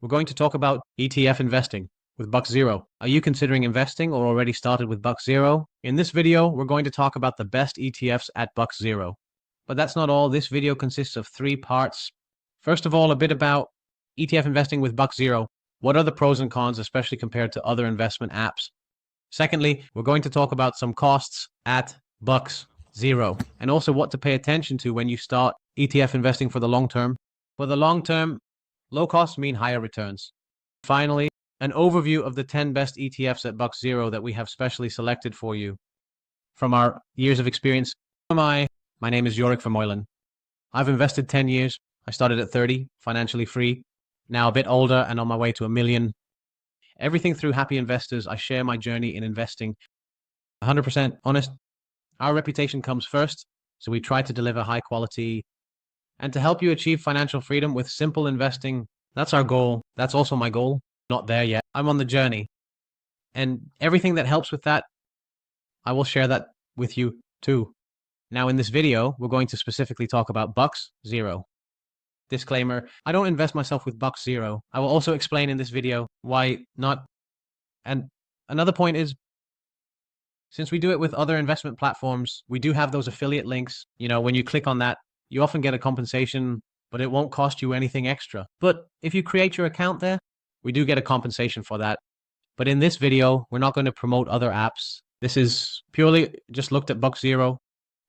we're going to talk about ETF investing with BUX Zero. Are you considering investing or already started with BUX Zero? In this video, we're going to talk about the best ETFs at BUX Zero. But that's not all. This video consists of 3 parts. First of all, a bit about ETF investing with BUX Zero. What are the pros and cons, especially compared to other investment apps? Secondly, we're going to talk about some costs at BUX Zero and also what to pay attention to when you start ETF investing for the long term. For the long term, low costs mean higher returns. Finally, an overview of the 10 best ETFs at BUX Zero that we have specially selected for you from our years of experience. Who am I? My name is Yorick Vermeulen. I've invested 10 years. I started at 30, financially free, now a bit older and on my way to $1 million. Everything through Happy Investors, I share my journey in investing. 100% honest. Our reputation comes first, so we try to deliver high quality and to help you achieve financial freedom with simple investing. That's our goal. That's also my goal. Not there yet. I'm on the journey. And everything that helps with that, I will share that with you too. Now in this video, we're going to specifically talk about BUX Zero. Disclaimer, I don't invest myself with BUX Zero. I will also explain in this video why not. And another point is, since we do it with other investment platforms, we do have those affiliate links. You know, when you click on that, you often get a compensation, but it won't cost you anything extra. But if you create your account there, we do get a compensation for that. But in this video, we're not going to promote other apps. This is purely just looked at BUX Zero.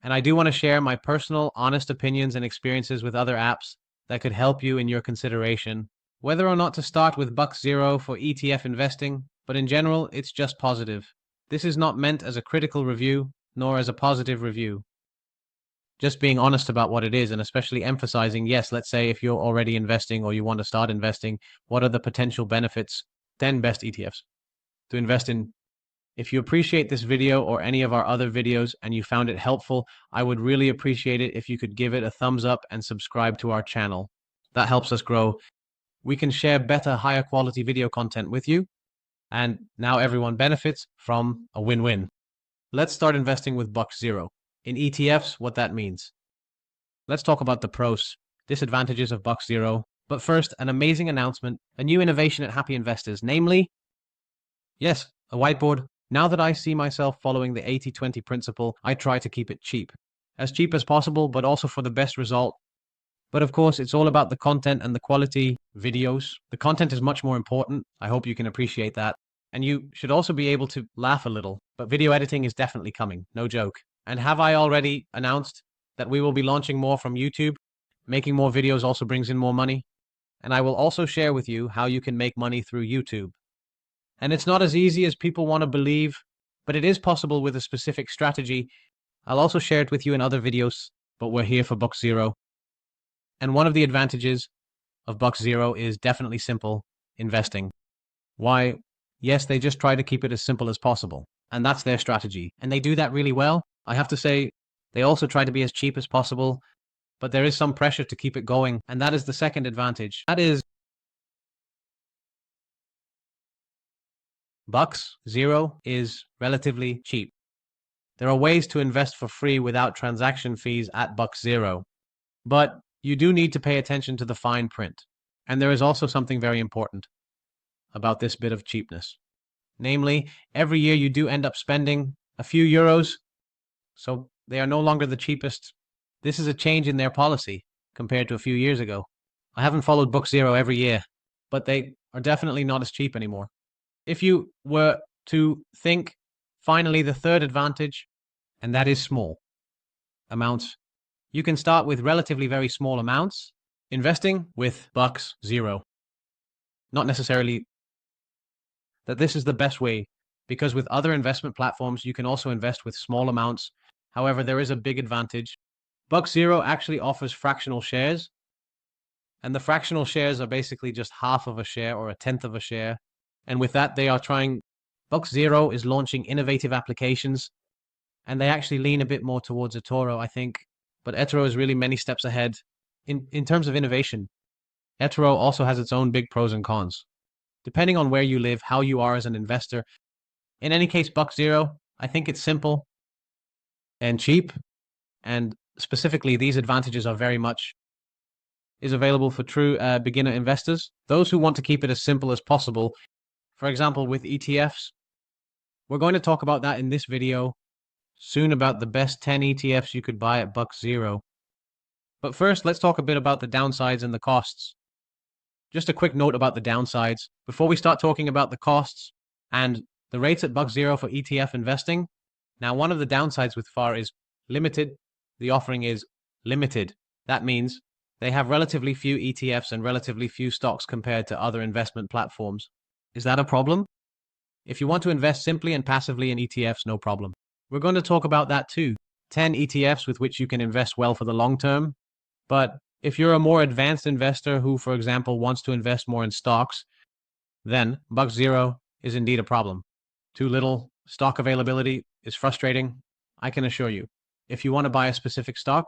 And I do want to share my personal, honest opinions and experiences with other apps that could help you in your consideration, whether or not to start with BUX Zero for ETF investing, but in general, it's just positive. This is not meant as a critical review, nor as a positive review. Just being honest about what it is, and especially emphasizing, yes, let's say if you're already investing or you want to start investing, what are the potential benefits? 10 best ETFs to invest in. If you appreciate this video or any of our other videos and you found it helpful, I would really appreciate it if you could give it a thumbs up and subscribe to our channel. That helps us grow. We can share better, higher quality video content with you, and now everyone benefits from a win-win. Let's start investing with BUX Zero. In ETFs, what that means. Let's talk about the pros, disadvantages of BUX Zero. But first, an amazing announcement, a new innovation at Happy Investors, namely, yes, a whiteboard. Now that I see myself following the 80-20 principle, I try to keep it cheap. As cheap as possible, but also for the best result. But of course, it's all about the content and the quality videos. The content is much more important. I hope you can appreciate that. And you should also be able to laugh a little. But video editing is definitely coming, no joke. And have I already announced that we will be launching more from YouTube? Making more videos also brings in more money. And I will also share with you how you can make money through YouTube. And it's not as easy as people want to believe, but it is possible with a specific strategy. I'll also share it with you in other videos, but we're here for BUX Zero. And one of the advantages of BUX Zero is definitely simple investing. Why? Yes, they just try to keep it as simple as possible. And that's their strategy. And they do that really well. I have to say, they also try to be as cheap as possible, but there is some pressure to keep it going. And that is the second advantage. That is BUX Zero is relatively cheap. There are ways to invest for free without transaction fees at BUX Zero, but you do need to pay attention to the fine print. And there is also something very important about this bit of cheapness. Namely, every year you do end up spending a few euros, so they are no longer the cheapest. This is a change in their policy compared to a few years ago. I haven't followed BUX Zero every year, but they are definitely not as cheap anymore. If you were to think, finally, the third advantage, and that is small amounts. You can start with relatively very small amounts, investing with BUX Zero. Not necessarily that this is the best way, because with other investment platforms, you can also invest with small amounts. However, there is a big advantage. BUX Zero actually offers fractional shares, and the fractional shares are basically just half of a share or a tenth of a share. And with that, BUX Zero is launching innovative applications, and they actually lean a bit more towards eToro, I think. But eToro is really many steps ahead in terms of innovation. eToro also has its own big pros and cons, depending on where you live, how you are as an investor. In any case, BUX Zero, I think it's simple and cheap, and specifically, these advantages are very much is available for true beginner investors, those who want to keep it as simple as possible. For example, with ETFs, we're going to talk about that in this video soon, about the best 10 ETFs you could buy at BUX Zero. But first, let's talk a bit about the downsides and the costs. Just a quick note about the downsides before we start talking about the costs and the rates at BUX Zero for ETF investing. Now, one of the downsides with FAR is limited. The offering is limited. That means they have relatively few ETFs and relatively few stocks compared to other investment platforms. Is that a problem? If you want to invest simply and passively in ETFs, no problem. We're going to talk about that too. 10 ETFs with which you can invest well for the long term. But if you're a more advanced investor who, for example, wants to invest more in stocks, then BUX Zero is indeed a problem. Too little stock availability is frustrating, I can assure you. If you want to buy a specific stock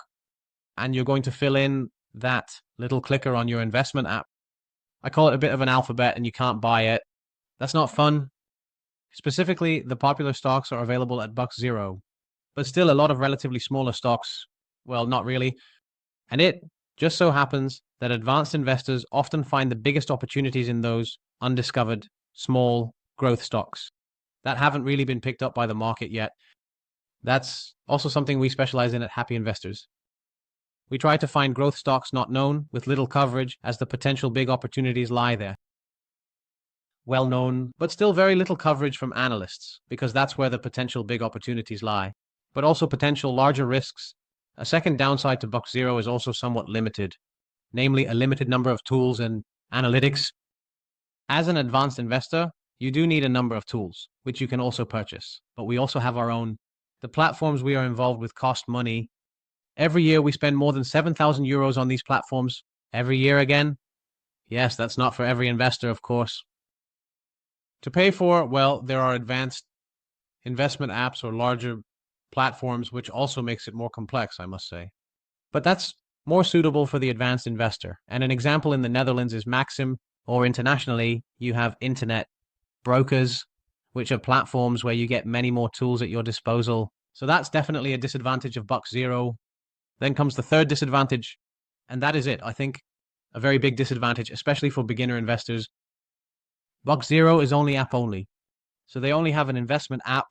and you're going to fill in that little clicker on your investment app, I call it a bit of an alphabet, and you can't buy it. That's not fun. Specifically, the popular stocks are available at BUX Zero, but still a lot of relatively smaller stocks, well, not really. And it just so happens that advanced investors often find the biggest opportunities in those undiscovered, small growth stocks that haven't really been picked up by the market yet. That's also something we specialize in at Happy Investors. We try to find growth stocks not known with little coverage, as the potential big opportunities lie there. Well known, but still very little coverage from analysts, because that's where the potential big opportunities lie, but also potential larger risks. A second downside to BUX Zero is also somewhat limited, namely a limited number of tools and analytics. As an advanced investor, you do need a number of tools, which you can also purchase, but we also have our own. The platforms we are involved with cost money. Every year we spend more than 7,000 euros on these platforms. Every year again? Yes, that's not for every investor, of course. To pay for, well, there are advanced investment apps or larger platforms, which also makes it more complex, I must say. But that's more suitable for the advanced investor. And an example in the Netherlands is Maxim, or internationally, you have internet brokers, which are platforms where you get many more tools at your disposal. So that's definitely a disadvantage of BUX Zero. Then comes the third disadvantage, and that is it, I think, a very big disadvantage, especially for beginner investors. BUX Zero is only app only. So they only have an investment app.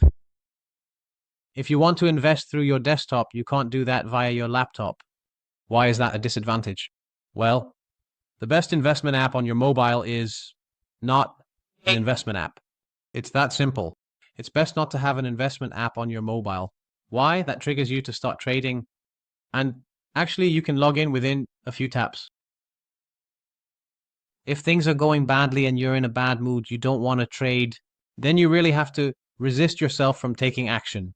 If you want to invest through your desktop, you can't do that via your laptop. Why is that a disadvantage? Well, the best investment app on your mobile is not an investment app. It's that simple. It's best not to have an investment app on your mobile. Why? That triggers you to start trading, and actually you can log in within a few taps. If things are going badly and you're in a bad mood, you don't want to trade, then you really have to resist yourself from taking action.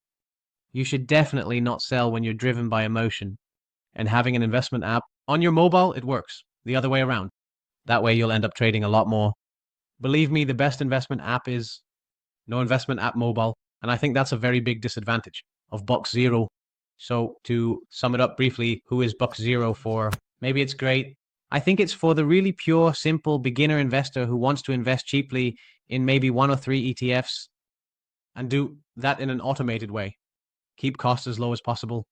You should definitely not sell when you're driven by emotion. And having an investment app on your mobile, it works the other way around. That way you'll end up trading a lot more. Believe me, the best investment app is no investment app mobile, and I think that's a very big disadvantage of BUX Zero. So to sum it up briefly, who is BUX Zero for? Maybe it's great. I think it's for the really pure, simple beginner investor who wants to invest cheaply in maybe 1 or 3 ETFs and do that in an automated way. Keep costs as low as possible.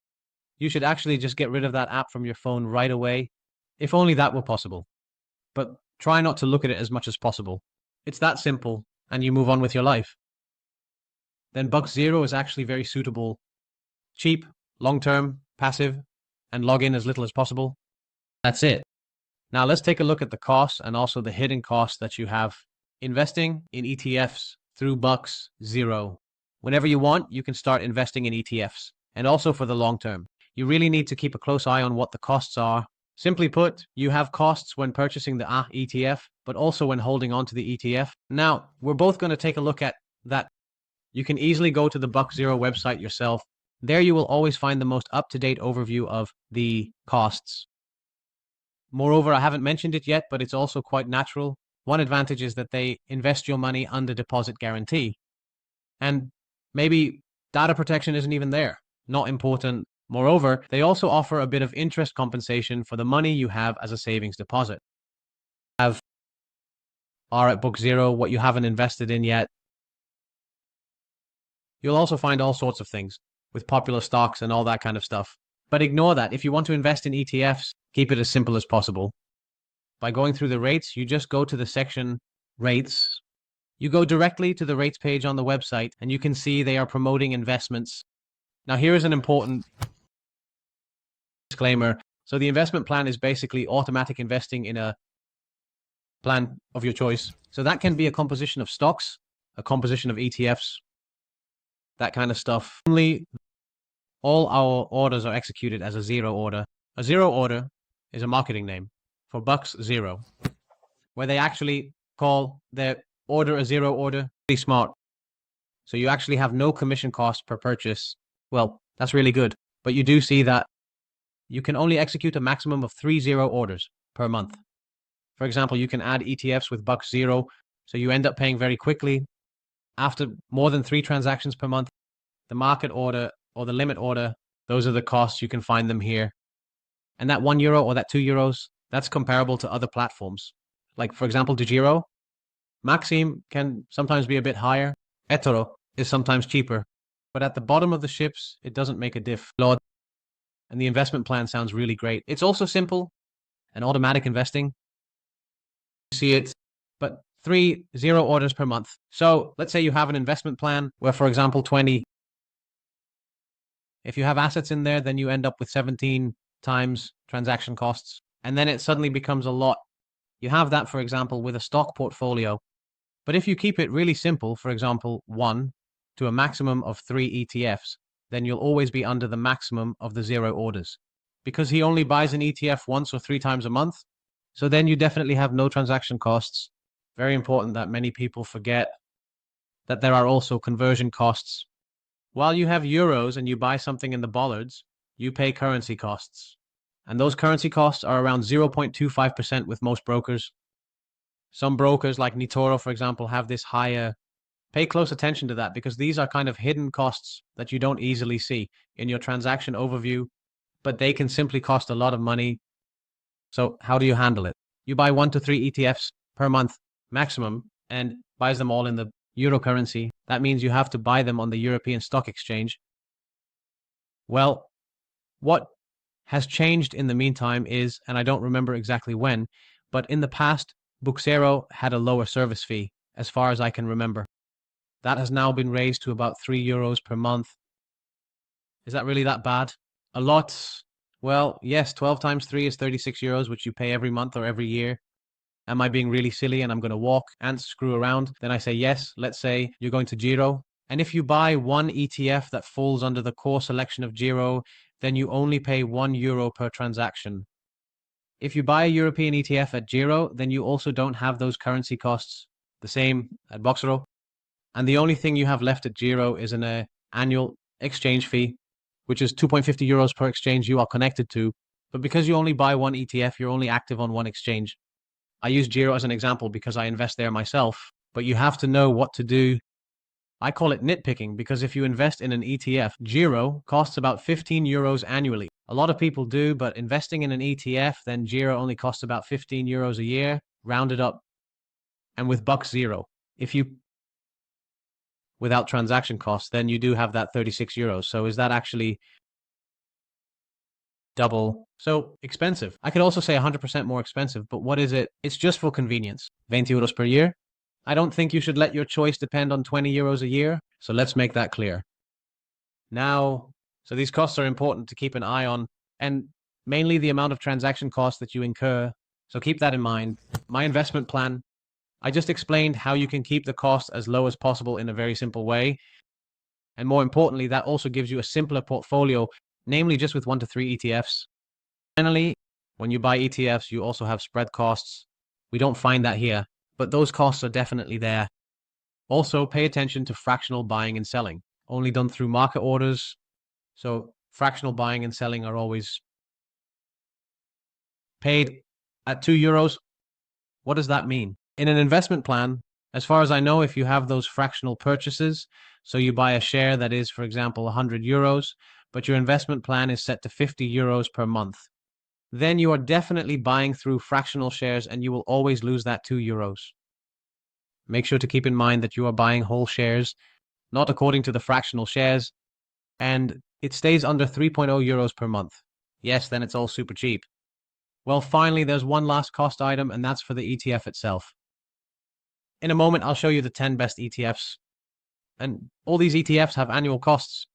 You should actually just get rid of that app from your phone right away, if only that were possible. But try not to look at it as much as possible. It's that simple, and you move on with your life. Then BUX Zero is actually very suitable. Cheap, long-term, passive, and log in as little as possible. That's it. Now let's take a look at the costs and also the hidden costs that you have investing in ETFs through BUX Zero. Whenever you want, you can start investing in ETFs, and also for the long term. You really need to keep a close eye on what the costs are. Simply put, you have costs when purchasing the ETF, but also when holding on to the ETF. Now, we're both going to take a look at that. You can easily go to the BUX Zero website yourself. There you will always find the most up-to-date overview of the costs. Moreover, I haven't mentioned it yet, but it's also quite natural. One advantage is that they invest your money under deposit guarantee. And maybe data protection isn't even there. Not important. Moreover, they also offer a bit of interest compensation for the money you have as a savings deposit. Are at BUX Zero what you haven't invested in yet. You'll also find all sorts of things with popular stocks and all that kind of stuff. But ignore that. If you want to invest in ETFs, keep it as simple as possible. By going through the rates, you just go to the section Rates. You go directly to the rates page on the website, and you can see they are promoting investments. Now, here is an important disclaimer. So the investment plan is basically automatic investing in a plan of your choice. So that can be a composition of stocks, a composition of ETFs, that kind of stuff. Only all our orders are executed as a zero order. A zero order is a marketing name for BUX Zero, where they actually call their order a zero order. Pretty smart. So you actually have no commission cost per purchase. Well, that's really good. But you do see that you can only execute a maximum of 3 zero orders per month. For example, you can add ETFs with BUX Zero, so you end up paying very quickly. After more than 3 transactions per month, the market order or the limit order, those are the costs. You can find them here. And that €1 or that €2, that's comparable to other platforms. Like, for example, DeGiro, Maxim can sometimes be a bit higher. eToro is sometimes cheaper. But at the bottom of the ships, it doesn't make a diff. And the investment plan sounds really great. It's also simple and automatic investing. You see it, but 3 zero orders per month. So let's say you have an investment plan where, for example, 20. If you have assets in there, then you end up with 17 times transaction costs. And then it suddenly becomes a lot. You have that, for example, with a stock portfolio. But if you keep it really simple, for example, 1 to a maximum of 3 ETFs, then you'll always be under the maximum of the zero orders. Because he only buys an ETF once or 3 times a month, so then you definitely have no transaction costs. Very important that many people forget that there are also conversion costs. While you have euros and you buy something in the bollards, you pay currency costs. And those currency costs are around 0.25% with most brokers. Some brokers like eToro, for example, have this higher. Pay close attention to that because these are kind of hidden costs that you don't easily see in your transaction overview, but they can simply cost a lot of money. So how do you handle it? You buy 1 to 3 ETFs per month maximum and buys them all in the euro currency. That means you have to buy them on the European Stock Exchange. Well, what has changed in the meantime is, and I don't remember exactly when, but in the past, BUX Zero had a lower service fee, as far as I can remember. That has now been raised to about €3 per month. Is that really that bad? A lot. Well, yes, 12 times 3 is €36, which you pay every month or every year. Am I being really silly and I'm going to walk and screw around? Then I say yes. Let's say you're going to Giro. And if you buy one ETF that falls under the core selection of Giro, then you only pay €1 per transaction. If you buy a European ETF at Giro, then you also don't have those currency costs. The same at BUX Zero. And the only thing you have left at Giro is an annual exchange fee, which is €2.50 per exchange you are connected to. But because you only buy one ETF, you're only active on one exchange. I use Giro as an example because I invest there myself, but you have to know what to do. I call it nitpicking because if you invest in an ETF, Giro costs about €15 annually. A lot of people do, but investing in an ETF, then Giro only costs about €15 a year, rounded up. And with BUX Zero, if you without transaction costs, then you do have that €36. So is that actually double? So expensive. I could also say 100% more expensive, but what is it? It's just for convenience. €20 per year. I don't think you should let your choice depend on €20 a year. So let's make that clear. Now, so these costs are important to keep an eye on, and mainly the amount of transaction costs that you incur. So keep that in mind. My investment plan, I just explained how you can keep the cost as low as possible in a very simple way. And more importantly, that also gives you a simpler portfolio, namely just with 1 to 3 ETFs. Finally, when you buy ETFs, you also have spread costs. We don't find that here, but those costs are definitely there. Also, pay attention to fractional buying and selling, only done through market orders. So fractional buying and selling are always paid at €2. What does that mean? In an investment plan, as far as I know, if you have those fractional purchases, so you buy a share that is, for example, €100, but your investment plan is set to €50 per month, then you are definitely buying through fractional shares and you will always lose that €2. Make sure to keep in mind that you are buying whole shares, not according to the fractional shares. And It stays under 3.0 euros per month. Yes, then it's all super cheap. Well, finally, there's one last cost item, and that's for the ETF itself. In a moment, I'll show you the 10 best ETFs. And all these ETFs have annual costs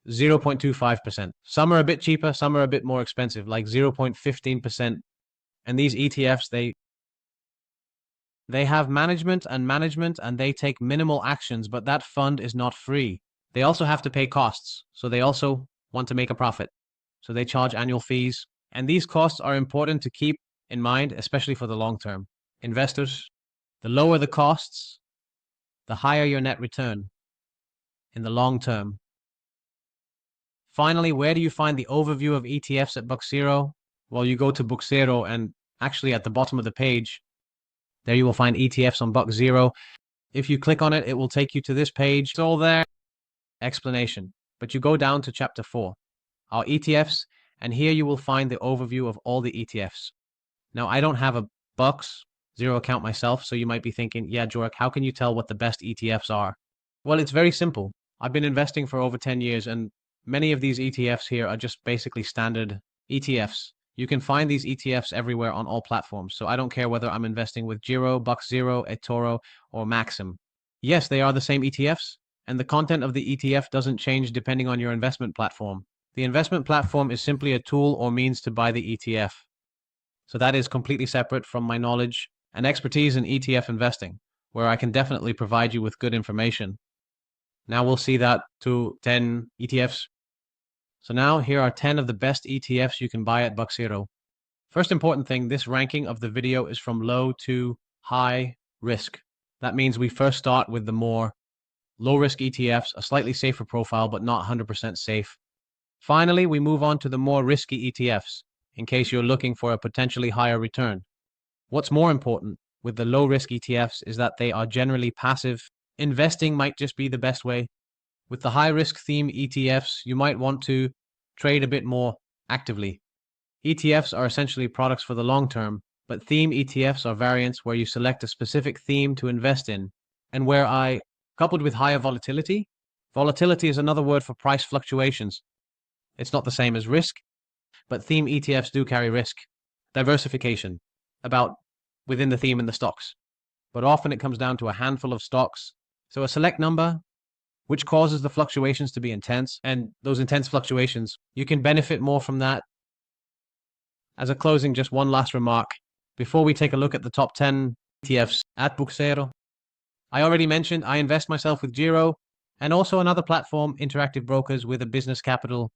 0.25%. Some are a bit cheaper, some are a bit more expensive, like 0.15%. And these ETFs, they have management, and they take minimal actions, but that fund is not free. They also have to pay costs, so they also want to make a profit. So they charge annual fees, and these costs are important to keep in mind, especially for the long term. Investors, the lower the costs, the higher your net return in the long term. Finally, where do you find the overview of ETFs at BUX Zero? Well, you go to BUX Zero, and actually at the bottom of the page, there you will find ETFs on BUX Zero. If you click on it, it will take you to this page. It's all there. Explanation. But you go down to chapter 4, our ETFs, and here you will find the overview of all the ETFs. Now, I don't have a BUX Zero account myself, so you might be thinking, yeah, Jork, how can you tell what the best ETFs are? Well, it's very simple. I've been investing for over 10 years, and many of these ETFs here are just basically standard ETFs. You can find these ETFs everywhere on all platforms, so I don't care whether I'm investing with Giro, BUX Zero, eToro, or Maxim. Yes, they are the same ETFs, and the content of the ETF doesn't change depending on your investment platform. The investment platform is simply a tool or means to buy the ETF. So that is completely separate from my knowledge and expertise in ETF investing, where I can definitely provide you with good information. Now we'll see that to 10 ETFs. So now here are 10 of the best ETFs you can buy at BUX Zero. First important thing, this ranking of the video is from low to high risk. That means we first start with the more low-risk ETFs, a slightly safer profile, but not 100% safe. Finally, we move on to the more risky ETFs, in case you're looking for a potentially higher return. What's more important with the low-risk ETFs is that they are generally passive. Investing might just be the best way. With the high-risk theme ETFs, you might want to trade a bit more actively. ETFs are essentially products for the long term, but theme ETFs are variants where you select a specific theme to invest in, and coupled with higher volatility. Volatility is another word for price fluctuations. It's not the same as risk, but theme ETFs do carry risk. Diversification, about within the theme in the stocks. But often it comes down to a handful of stocks, so a select number, which causes the fluctuations to be intense, and those intense fluctuations, you can benefit more from that. As a closing, just one last remark, before we take a look at the top 10 ETFs at BUX Zero. I already mentioned I invest myself with Giro, and also another platform, Interactive Brokers, with a business capital.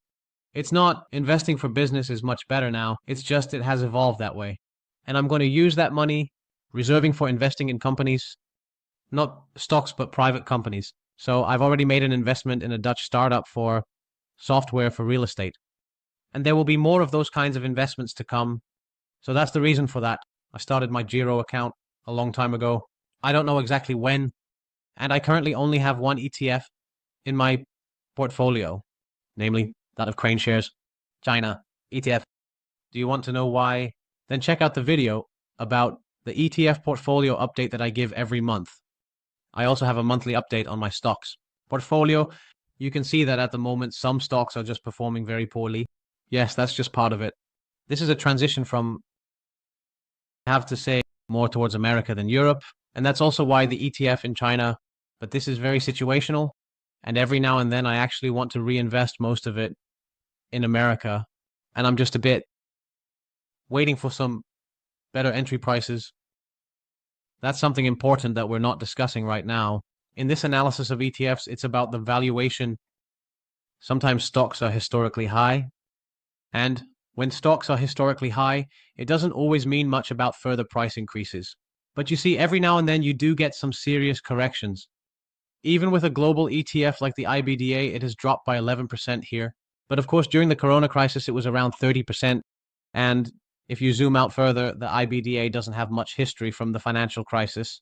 It's not investing for business is much better now, it's just it has evolved that way. And I'm going to use that money reserving for investing in companies, not stocks, but private companies. So I've already made an investment in a Dutch startup for software for real estate. And there will be more of those kinds of investments to come. So that's the reason for that. I started my Giro account a long time ago. I don't know exactly when. And I currently only have one ETF in my portfolio, namely that of Crane Shares, China, ETF. Do you want to know why? Then check out the video about the ETF portfolio update that I give every month. I also have a monthly update on my stocks portfolio. You can see that at the moment, some stocks are just performing very poorly. Yes, that's just part of it. This is a transition from, I have to say, more towards America than Europe. And that's also why the ETF in China, but this is very situational. And every now and then I actually want to reinvest most of it in America. And I'm just a bit waiting for some better entry prices. That's something important that we're not discussing right now. In this analysis of ETFs, it's about the valuation. Sometimes stocks are historically high. And when stocks are historically high, it doesn't always mean much about further price increases. But you see, every now and then you do get some serious corrections. Even with a global ETF like the IBDA, it has dropped by 11% here. But of course, during the Corona crisis, it was around 30%. And if you zoom out further, the IBDA doesn't have much history from the financial crisis.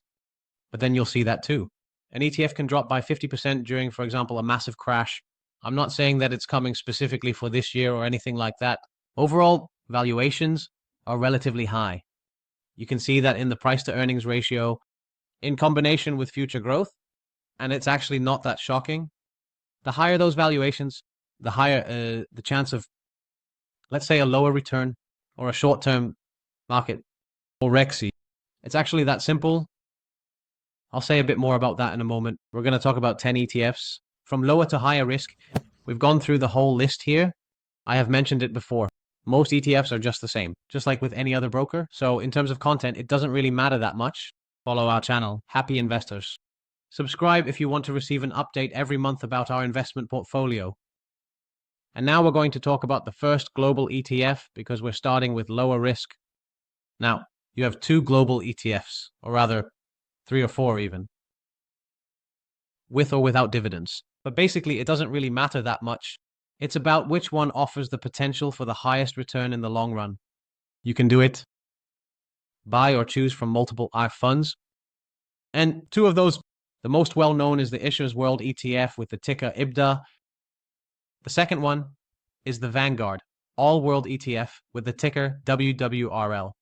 But then you'll see that too. An ETF can drop by 50% during, for example, a massive crash. I'm not saying that it's coming specifically for this year or anything like that. Overall, valuations are relatively high. You can see that in the price to earnings ratio in combination with future growth, and it's actually not that shocking. The higher those valuations, the higher the chance of, let's say, a lower return or a short-term market or Rexy. It's actually that simple. I'll say a bit more about that in a moment. We're going to talk about 10 ETFs from lower to higher risk. We've gone through the whole list here. I have mentioned it before. Most ETFs are just the same, just like with any other broker. So in terms of content, it doesn't really matter that much. Follow our channel, Happy Investors. Subscribe if you want to receive an update every month about our investment portfolio. And now we're going to talk about the first global ETF because we're starting with lower risk. Now, you have two global ETFs, or rather, 3 or 4 even, with or without dividends. But basically, it doesn't really matter that much. It's about which one offers the potential for the highest return in the long run. You can do it, buy or choose from multiple funds. And two of those, the most well-known is the Issuers World ETF with the ticker IBDA. The second one is the Vanguard All World ETF with the ticker WWRL.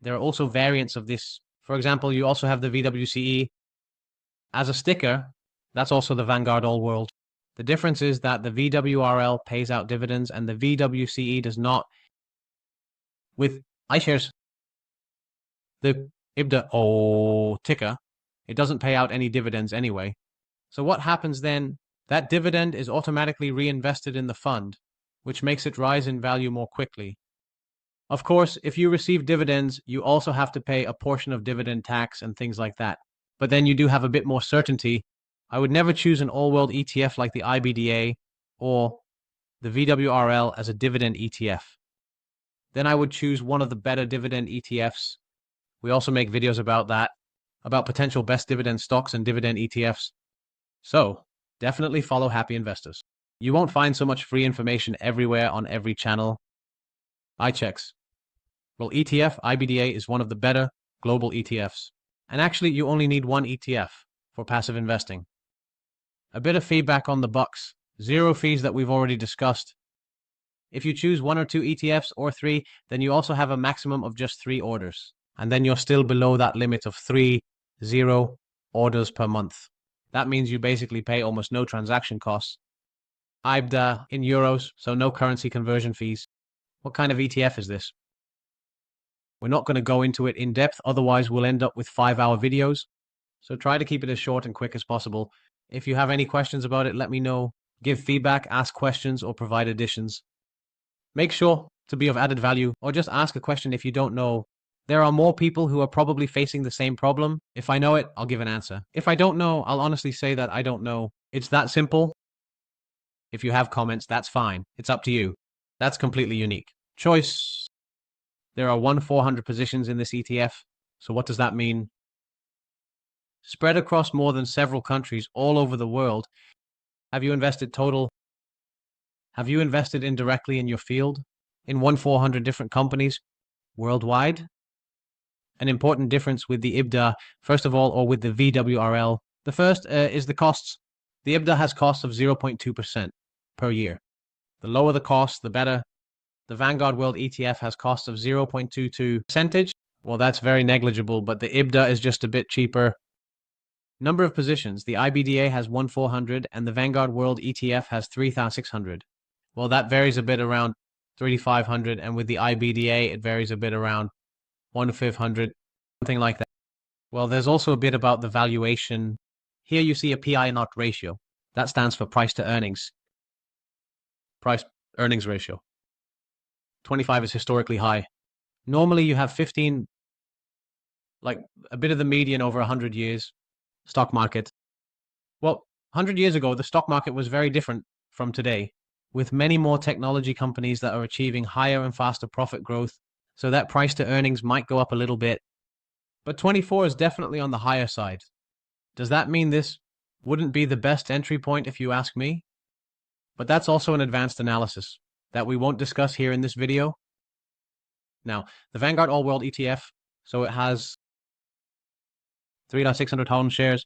There are also variants of this. For example, you also have the VWCE as a sticker. That's also the Vanguard All World. The difference is that the VWRL pays out dividends and the VWCE does not. With iShares, the IBDA ticker, it doesn't pay out any dividends anyway. So what happens then? That dividend is automatically reinvested in the fund, which makes it rise in value more quickly. Of course, if you receive dividends, you also have to pay a portion of dividend tax and things like that. But then you do have a bit more certainty. I would never choose an all-world ETF like the IBDA or the VWRL as a dividend ETF. Then I would choose one of the better dividend ETFs. We also make videos about that, about potential best dividend stocks and dividend ETFs. So, definitely follow Happy Investors. You won't find so much free information everywhere on every channel. iChecks. Well, ETF IBDA is one of the better global ETFs. And actually, you only need one ETF for passive investing. A bit of feedback on the BUX Zero fees that we've already discussed. If you choose 1 or 2 ETFs or 3, then you also have a maximum of just 3 orders. And then you're still below that limit of 3 orders per month. That means you basically pay almost no transaction costs. IBDA in euros, so no currency conversion fees. What kind of ETF is this? We're not going to go into it in depth, otherwise we'll end up with 5-hour videos. So try to keep it as short and quick as possible. If you have any questions about it, let me know. Give feedback, ask questions, or provide additions. Make sure to be of added value, or just ask a question if you don't know. There are more people who are probably facing the same problem. If I know it, I'll give an answer. If I don't know, I'll honestly say that I don't know. It's that simple. If you have comments, that's fine. It's up to you. That's completely unique. Choice. There are 1/400 positions in this ETF. So what does that mean? Spread across more than several countries all over the world. Have you invested total? Have you invested indirectly in your field? In 1/400 different companies worldwide? An important difference with the IBDA, first of all, or with the VWRL. The first is the costs. The IBDA has costs of 0.2% per year. The lower the cost, the better. The Vanguard World ETF has costs of 0.22%. Well, that's very negligible, but the IBDA is just a bit cheaper. Number of positions. The IBDA has 1/400 and the Vanguard World ETF has 3,600. Well, that varies a bit around 3,500, and with the IBDA, it varies a bit around 1/500, something like that. Well, there's also a bit about the valuation. Here you see a PI/NOT ratio. That stands for price to earnings. Price earnings ratio. 25 is historically high. Normally you have 15, like a bit of the median over 100 years. Stock market. Well, 100 years ago, the stock market was very different from today, with many more technology companies that are achieving higher and faster profit growth, so that price to earnings might go up a little bit. But 24 is definitely on the higher side. Does that mean this wouldn't be the best entry point if you ask me? But that's also an advanced analysis that we won't discuss here in this video. Now, the Vanguard All World ETF, so it has 3,600 shares.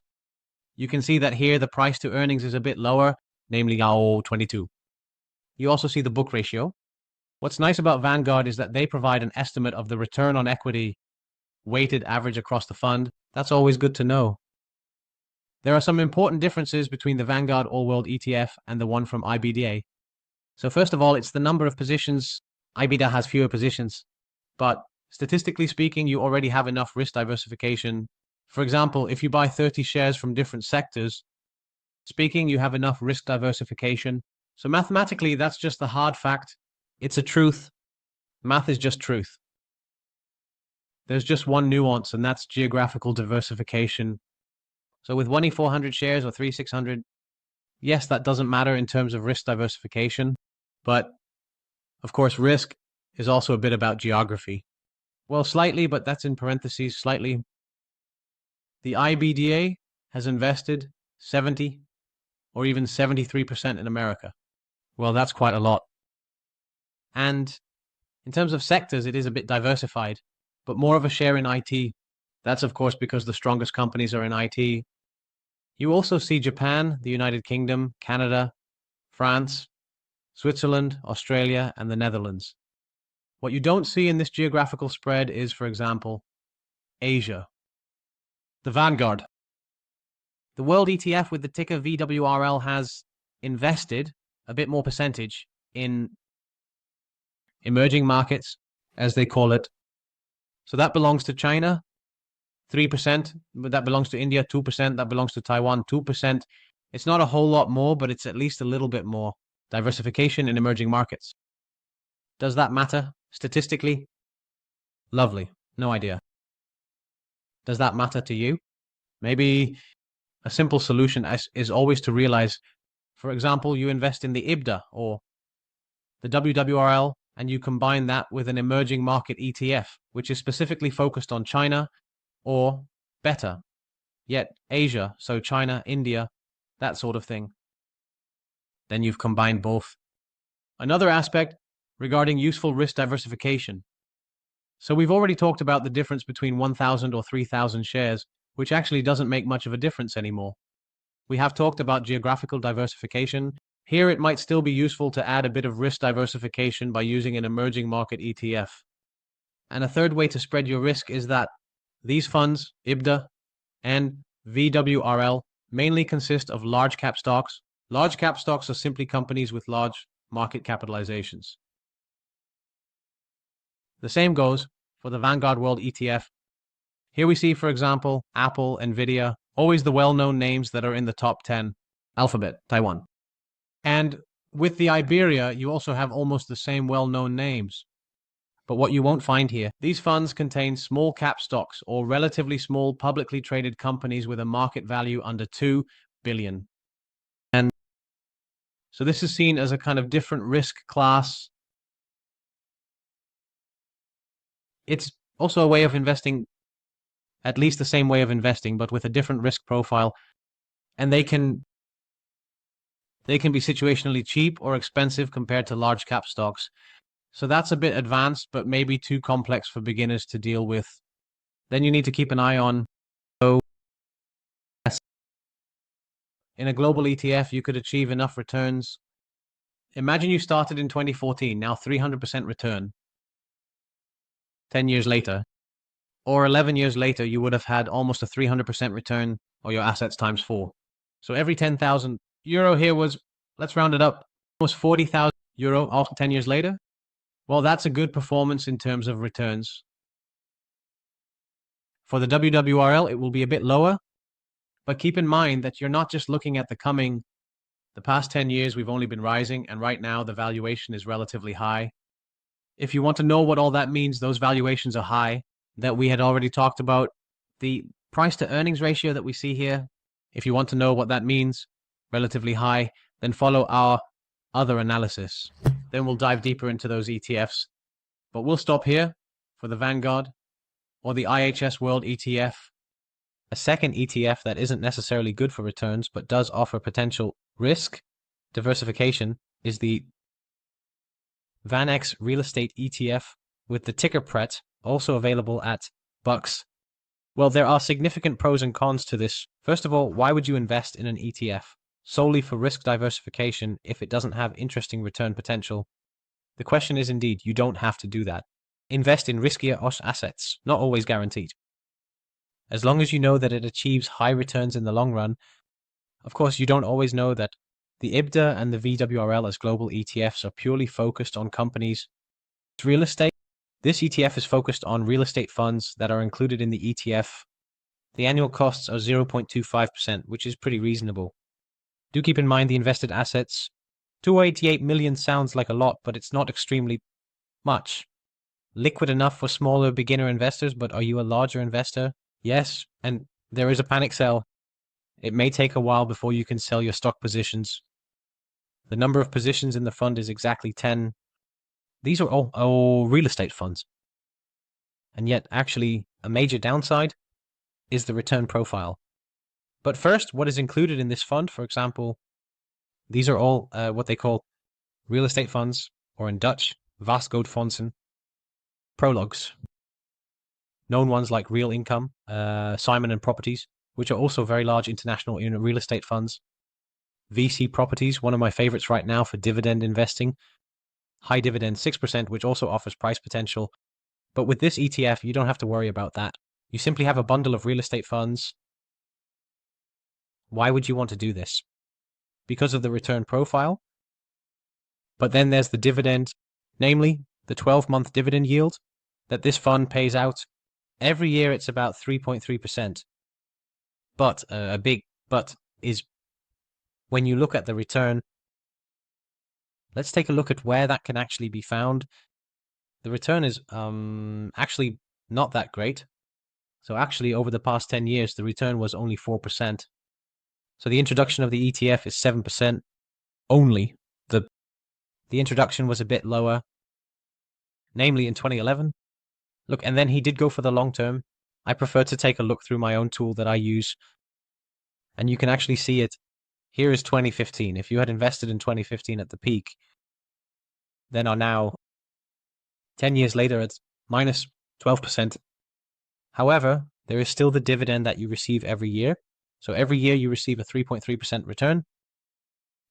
You can see that here the price to earnings is a bit lower, namely 22. You also see the book ratio. What's nice about Vanguard is that they provide an estimate of the return on equity weighted average across the fund. That's always good to know. There are some important differences between the Vanguard All-World ETF and the one from IBDA. So first of all, it's the number of positions. IBDA has fewer positions, but statistically speaking, you already have enough risk diversification. For example, if you buy 30 shares from different sectors, you have enough risk diversification. So mathematically, that's just the hard fact. It's a truth. Math is just truth. There's just one nuance, and that's geographical diversification. So with 1E400 shares or 3,600, yes, that doesn't matter in terms of risk diversification, but of course, risk is also a bit about geography. Well, slightly, but that's in parentheses, slightly. The IBDA has invested 70 or even 73% in America. Well, that's quite a lot. And in terms of sectors, it is a bit diversified, but more of a share in IT. That's, of course, because the strongest companies are in IT. You also see Japan, the United Kingdom, Canada, France, Switzerland, Australia, and the Netherlands. What you don't see in this geographical spread is, for example, Asia. The Vanguard. The World ETF with the ticker VWRL has invested a bit more percentage in emerging markets, as they call it. So that belongs to China, 3%, but that belongs to India, 2%, that belongs to Taiwan, 2%. It's not a whole lot more, but it's at least a little bit more diversification in emerging markets. Does that matter statistically? Lovely. No idea. Does that matter to you? Maybe a simple solution is always to realize, for example, you invest in the IBDA or the WWRL, and you combine that with an emerging market ETF, which is specifically focused on China, or better yet, Asia, so China, India, that sort of thing. Then you've combined both. Another aspect regarding useful risk diversification. So we've already talked about the difference between 1,000 or 3,000 shares, which actually doesn't make much of a difference anymore. We have talked about geographical diversification. Here it might still be useful to add a bit of risk diversification by using an emerging market ETF. And a third way to spread your risk is that these funds, IBDA and VWRL, mainly consist of large cap stocks. Large cap stocks are simply companies with large market capitalizations. The same goes for the Vanguard World ETF. Here we see, for example, Apple, Nvidia, always the well-known names that are in the top 10. Alphabet, Taiwan. And with the Iberia, you also have almost the same well-known names. But what you won't find here, these funds contain small cap stocks or relatively small publicly traded companies with a market value under 2 billion. And so this is seen as a kind of different risk class. It's also a way of investing, at least the same way of investing, but with a different risk profile. And they can be situationally cheap or expensive compared to large cap stocks. So that's a bit advanced, but maybe too complex for beginners to deal with. Then you need to keep an eye on. So in a global ETF, you could achieve enough returns. Imagine you started in 2014, now 300% return. 10 years later, or 11 years later, you would have had almost a 300% return, or your assets times 4. So every 10,000 euro here was, let's round it up, almost 40,000 euro, also 10 years later. Well, that's a good performance in terms of returns. For the WWRL, it will be a bit lower, but keep in mind that you're not just looking at the past 10 years, we've only been rising, and right now the valuation is relatively high. If you want to know what all that means, those valuations are high, that we had already talked about. The price to earnings ratio that we see here, if you want to know what that means, relatively high, then follow our other analysis. Then we'll dive deeper into those ETFs. But we'll stop here for the Vanguard or the IHS World ETF. A second ETF that isn't necessarily good for returns but does offer potential risk diversification is the VanEck Real Estate ETF with the ticker PRET, also available at BUX. Well, there are significant pros and cons to this. First of all, why would you invest in an ETF solely for risk diversification if it doesn't have interesting return potential? The question is indeed, you don't have to do that. Invest in riskier assets, not always guaranteed. as long as you know that it achieves high returns in the long run. Of course, you don't always know that the IBDA and the VWRL as global ETFs are purely focused on companies. Real estate. This ETF is focused on real estate funds that are included in the ETF. The annual costs are 0.25%, which is pretty reasonable. Do keep in mind the invested assets. 288 million sounds like a lot, but it's not extremely much. Liquid enough for smaller beginner investors, but are you a larger investor? Yes, and there is a panic sell. It may take a while before you can sell your stock positions. The number of positions in the fund is exactly 10. These are all real estate funds. And yet, actually, a major downside is the return profile. But first, what is included in this fund, for example, these are all what they call real estate funds, or in Dutch, vastgoedfondsen, prologues. Known ones like Real Income, Simon and Properties, which are also very large international real estate funds. VC Properties, one of my favorites right now for dividend investing. High dividend 6%, which also offers price potential. But with this ETF, you don't have to worry about that. You simply have a bundle of real estate funds. Why would you want to do this? Because of the return profile. But then there's the dividend, namely the 12-month dividend yield that this fund pays out. Every year it's about 3.3%. But a big but is when you look at the return. Let's take a look at where that can actually be found. The return is actually not that great. So actually over the past 10 years, the return was only 4%. So the introduction of the ETF is 7% only. The introduction was a bit lower, namely in 2011. Look, and then he did go for the long term. I prefer to take a look through my own tool that I use. And you can actually see it. Here is 2015. If you had invested in 2015 at the peak, then are now 10 years later, it's minus 12%. However, there is still the dividend that you receive every year. So every year you receive a 3.3% return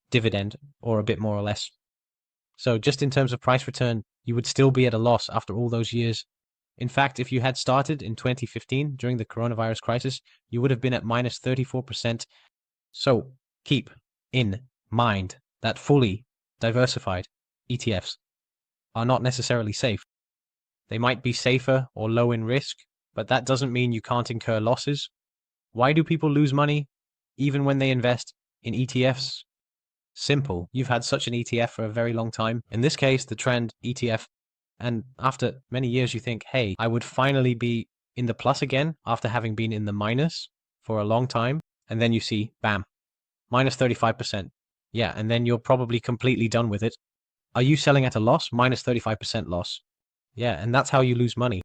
dividend, or a bit more or less. So just in terms of price return, you would still be at a loss after all those years. In fact, if you had started in 2015 during the coronavirus crisis, you would have been at minus 34%. So keep in mind that fully diversified ETFs are not necessarily safe. They might be safer or low in risk, but that doesn't mean you can't incur losses. Why do people lose money even when they invest in ETFs? Simple. You've had such an ETF for a very long time. In this case, the trend ETF. And after many years, you think, hey, I would finally be in the plus again after having been in the minus for a long time. And then you see, bam, minus 35%. Yeah, and then you're probably completely done with it. Are you selling at a loss? Minus 35% loss. Yeah, and that's how you lose money.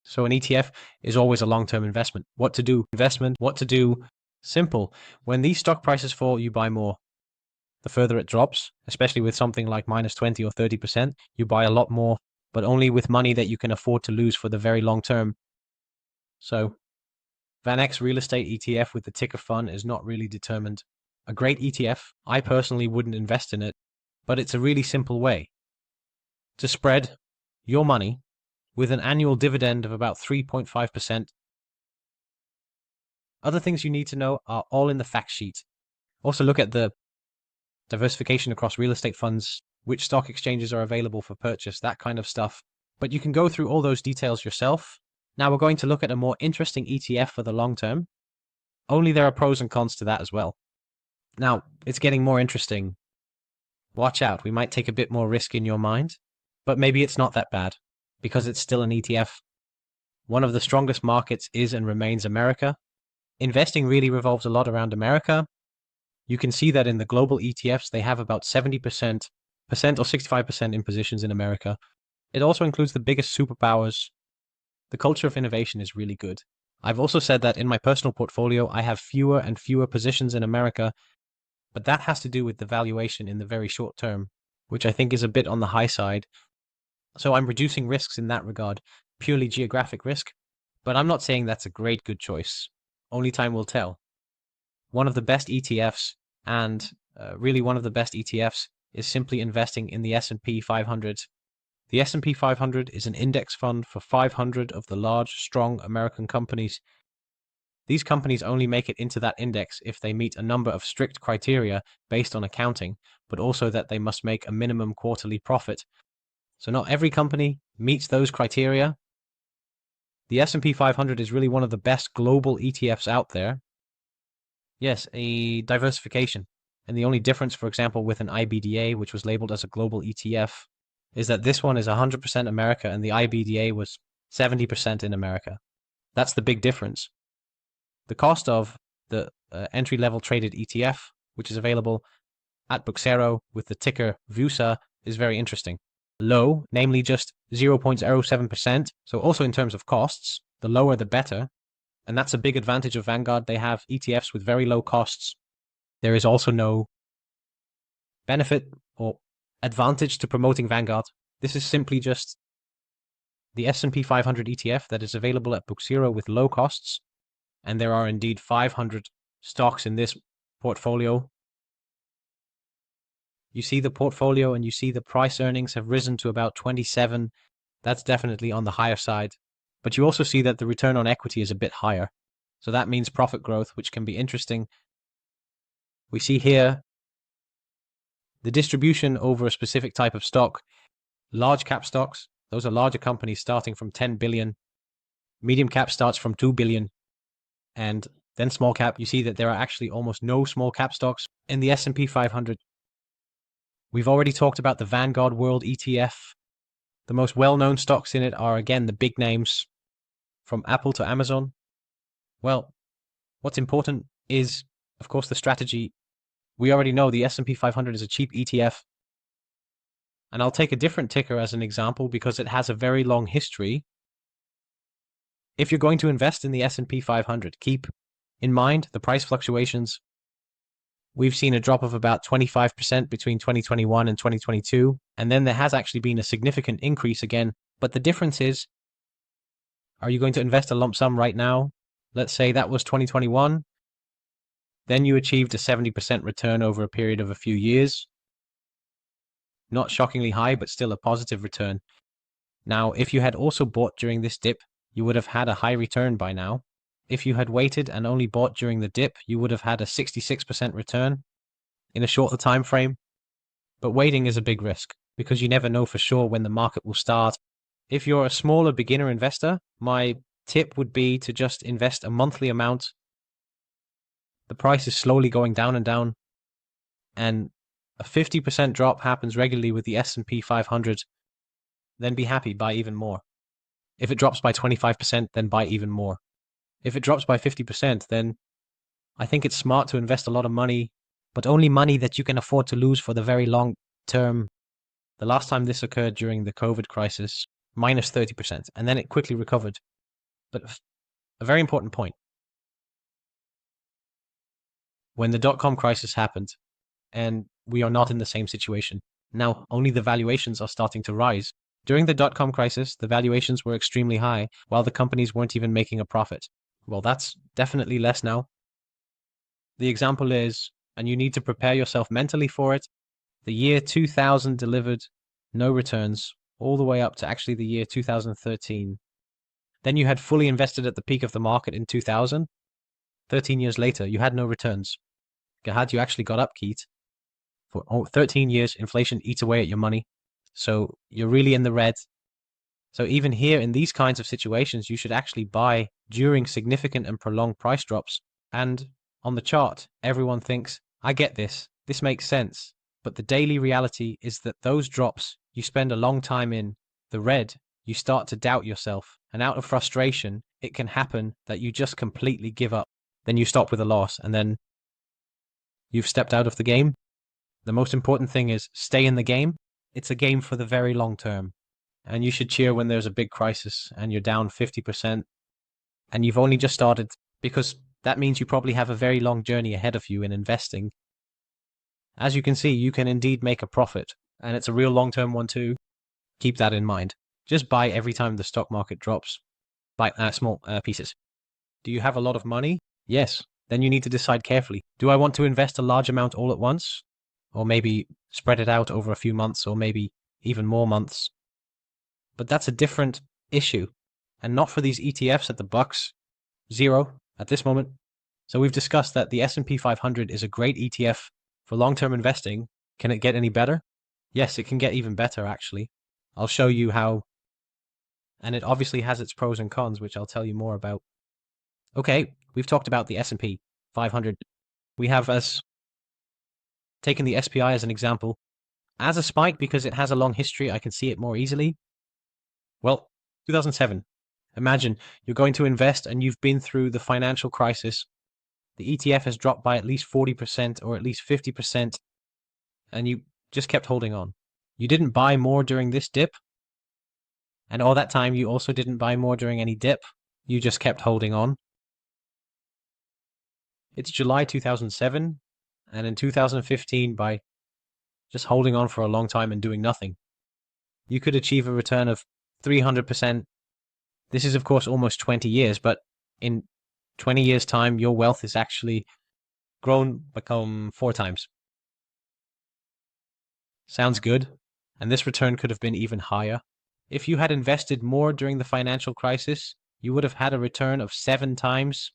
So an ETF is always a long-term investment. What to do? Investment. What to do? Simple. When these stock prices fall, you buy more. The further it drops, especially with something like minus 20 or 30%, you buy a lot more, but only with money that you can afford to lose for the very long term. So, VanEck's real estate ETF with the ticker fund is not really determined. A great ETF, I personally wouldn't invest in it, but it's a really simple way to spread your money with an annual dividend of about 3.5%. Other things you need to know are all in the fact sheet. Also look at the diversification across real estate funds, which stock exchanges are available for purchase, that kind of stuff. But you can go through all those details yourself. Now we're going to look at a more interesting ETF for the long term. Only there are pros and cons to that as well. Now, it's getting more interesting. Watch out, we might take a bit more risk in your mind, but maybe it's not that bad, because it's still an ETF. One of the strongest markets is and remains America. Investing really revolves a lot around America. You can see that in the global ETFs, they have about 70% or 65% in positions in America. It also includes the biggest superpowers. The culture of innovation is really good. I've also said that in my personal portfolio, I have fewer and fewer positions in America, but that has to do with the valuation in the very short term, which I think is a bit on the high side. So I'm reducing risks in that regard, purely geographic risk, but I'm not saying that's a great good choice. Only time will tell. One of the best ETFs, and really one of the best ETFs, is simply investing in the S&P 500. The S&P 500 is an index fund for 500 of the large, strong American companies. These companies only make it into that index if they meet a number of strict criteria based on accounting, but also that they must make a minimum quarterly profit. So not every company meets those criteria. The S&P 500 is really one of the best global ETFs out there. Yes, a diversification. And the only difference, for example, with an IBDA, which was labeled as a global ETF, is that this one is 100% America and the IBDA was 70% in America. That's the big difference. The cost of the entry-level traded ETF, which is available at BUX Zero with the ticker VUSA, is very interesting. Low, namely just 0.07%. So also in terms of costs, the lower the better. And that's a big advantage of Vanguard. They have ETFs with very low costs. There is also no benefit or advantage to promoting Vanguard. This is simply just the S&P 500 ETF that is available at BUX Zero with low costs. And there are indeed 500 stocks in this portfolio. You see the portfolio and you see the price earnings have risen to about 27. That's definitely on the higher side. But you also see that the return on equity is a bit higher. So that means profit growth, which can be interesting. We see here the distribution over a specific type of stock. Large cap stocks, those are larger companies starting from 10 billion. Medium cap starts from 2 billion. And then small cap, you see that there are actually almost no small cap stocks in the S&P 500. We've already talked about the Vanguard World ETF. The most well-known stocks in it are, again, the big names from Apple to Amazon. Well, what's important is, of course, the strategy. We already know the S&P 500 is a cheap ETF. And I'll take a different ticker as an example because it has a very long history. If you're going to invest in the S&P 500, keep in mind the price fluctuations. We've seen a drop of about 25% between 2021 and 2022, and then there has actually been a significant increase again. But the difference is, are you going to invest a lump sum right now? Let's say that was 2021. Then you achieved a 70% return over a period of a few years. Not shockingly high, but still a positive return. Now, if you had also bought during this dip, you would have had a high return by now. If you had waited and only bought during the dip, you would have had a 66% return in a shorter time frame. But waiting is a big risk because you never know for sure when the market will start. If you're a smaller beginner investor, my tip would be to just invest a monthly amount. The price is slowly going down and down, and a 50% drop happens regularly with the S&P 500. Then be happy, buy even more. If it drops by 25%, then buy even more. If it drops by 50%, then I think it's smart to invest a lot of money, but only money that you can afford to lose for the very long term. The last time this occurred during the COVID crisis, minus 30%, and then it quickly recovered. But a very important point. When the dot-com crisis happened, and we are not in the same situation. Now, only the valuations are starting to rise. During the dot-com crisis, the valuations were extremely high, while the companies weren't even making a profit. Well, that's definitely less now. The example is, and you need to prepare yourself mentally for it, the year 2000 delivered no returns, all the way up to actually the year 2013. Then you had fully invested at the peak of the market in 2000. 13 years later, you had no returns. Had you actually got up, Keith? For 13 years, inflation eats away at your money. So you're really in the red. So even here in these kinds of situations, you should actually buy during significant and prolonged price drops. And on the chart, everyone thinks, I get this. This makes sense. But the daily reality is that those drops you spend a long time in the red, you start to doubt yourself. And out of frustration, it can happen that you just completely give up. Then you stop with a loss and then you've stepped out of the game. The most important thing is stay in the game. It's a game for the very long term. And you should cheer when there's a big crisis and you're down 50% and you've only just started, because that means you probably have a very long journey ahead of you in investing. As you can see, you can indeed make a profit, and it's a real long-term one too. Keep that in mind. Just buy every time the stock market drops. Buy small pieces. Do you have a lot of money? Yes. Then you need to decide carefully. Do I want to invest a large amount all at once? Or maybe spread it out over a few months, or maybe even more months? But that's a different issue. And not for these ETFs at the BUX Zero. at this moment. So we've discussed that the S&P 500 is a great ETF for long-term investing. Can it get any better? Yes, it can get even better, actually. I'll show you how. And it obviously has its pros and cons, which I'll tell you more about. Okay, we've talked about the S&P 500. We have as taken the SPI as an example. As a spike, because it has a long history, I can see it more easily. Well, 2007. Imagine you're going to invest and you've been through the financial crisis. The ETF has dropped by at least 40% or at least 50%, and you just kept holding on. You didn't buy more during this dip, and all that time you also didn't buy more during any dip. You just kept holding on. It's July 2007, and in 2015, by just holding on for a long time and doing nothing, you could achieve a return of 300%. This is, of course, almost 20 years, but in 20 years' time, your wealth is actually become 4 times. Sounds good, and this return could have been even higher. If you had invested more during the financial crisis, you would have had a return of 7 times.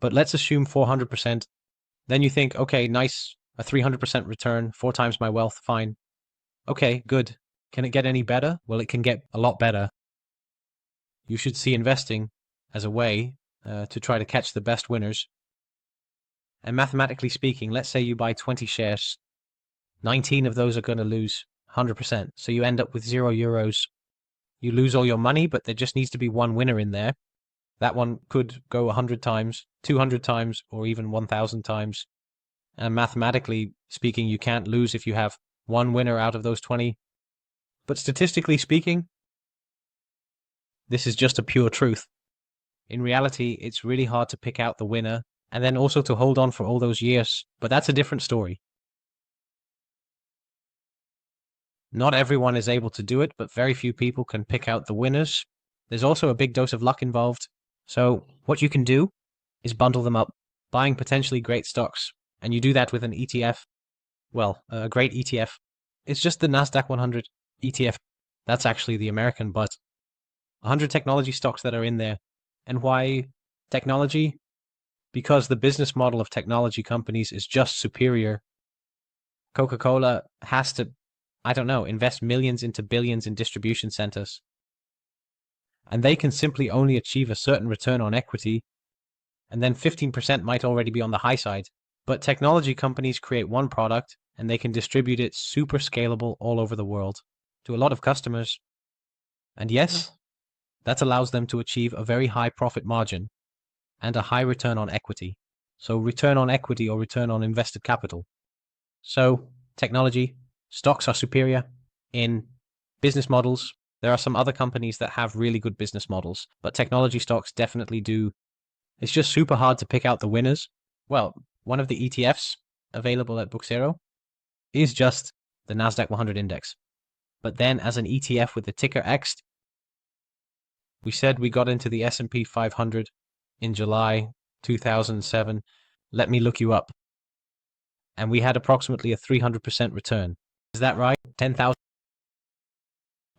But let's assume 400%. Then you think, okay, nice, a 300% return, 4 times my wealth, fine. Okay, good. Can it get any better? Well, it can get a lot better. You should see investing as a way to try to catch the best winners. And mathematically speaking, let's say you buy 20 shares. 19 of those are going to lose 100%. So you end up with €0. You lose all your money, but there just needs to be one winner in there. That one could go 100 times, 200 times, or even 1,000 times. And mathematically speaking, you can't lose if you have one winner out of those 20. But statistically speaking, this is just a pure truth. In reality, it's really hard to pick out the winner and then also to hold on for all those years. But that's a different story. Not everyone is able to do it, but very few people can pick out the winners. There's also a big dose of luck involved. So what you can do is bundle them up, buying potentially great stocks. And you do that with an ETF. Well, a great ETF. It's just the NASDAQ 100 ETF. That's actually the American, but 100 technology stocks that are in there. And why technology? Because the business model of technology companies is just superior. Coca-Cola has to, I don't know, invest millions into billions in distribution centers. And they can simply only achieve a certain return on equity, and then 15% might already be on the high side. But technology companies create one product, and they can distribute it super scalable all over the world to a lot of customers. And yes, that allows them to achieve a very high profit margin and a high return on equity. So return on equity or return on invested capital. So technology, stocks are superior in business models. There are some other companies that have really good business models, but technology stocks definitely do. It's just super hard to pick out the winners. Well, one of the ETFs available at BUX Zero is just the NASDAQ 100 index. But then as an ETF with the ticker X, we said we got into the S&P 500 in July 2007. Let me look you up. And we had approximately a 300% return. Is that right? 10,000.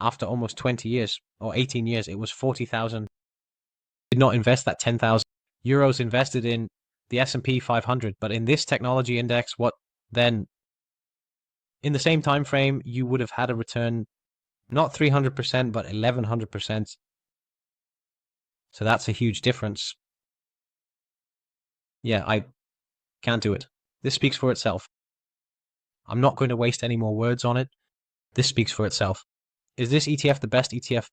After almost 20 years or 18 years, it was 40,000. Did not invest that 10,000 euros invested in the S&P 500, but in this technology index, what then? In the same time frame, you would have had a return, not 300%, but 1,100%. So that's a huge difference. Yeah, I can't do it. This speaks for itself. I'm not going to waste any more words on it. This speaks for itself. Is this ETF the best ETF?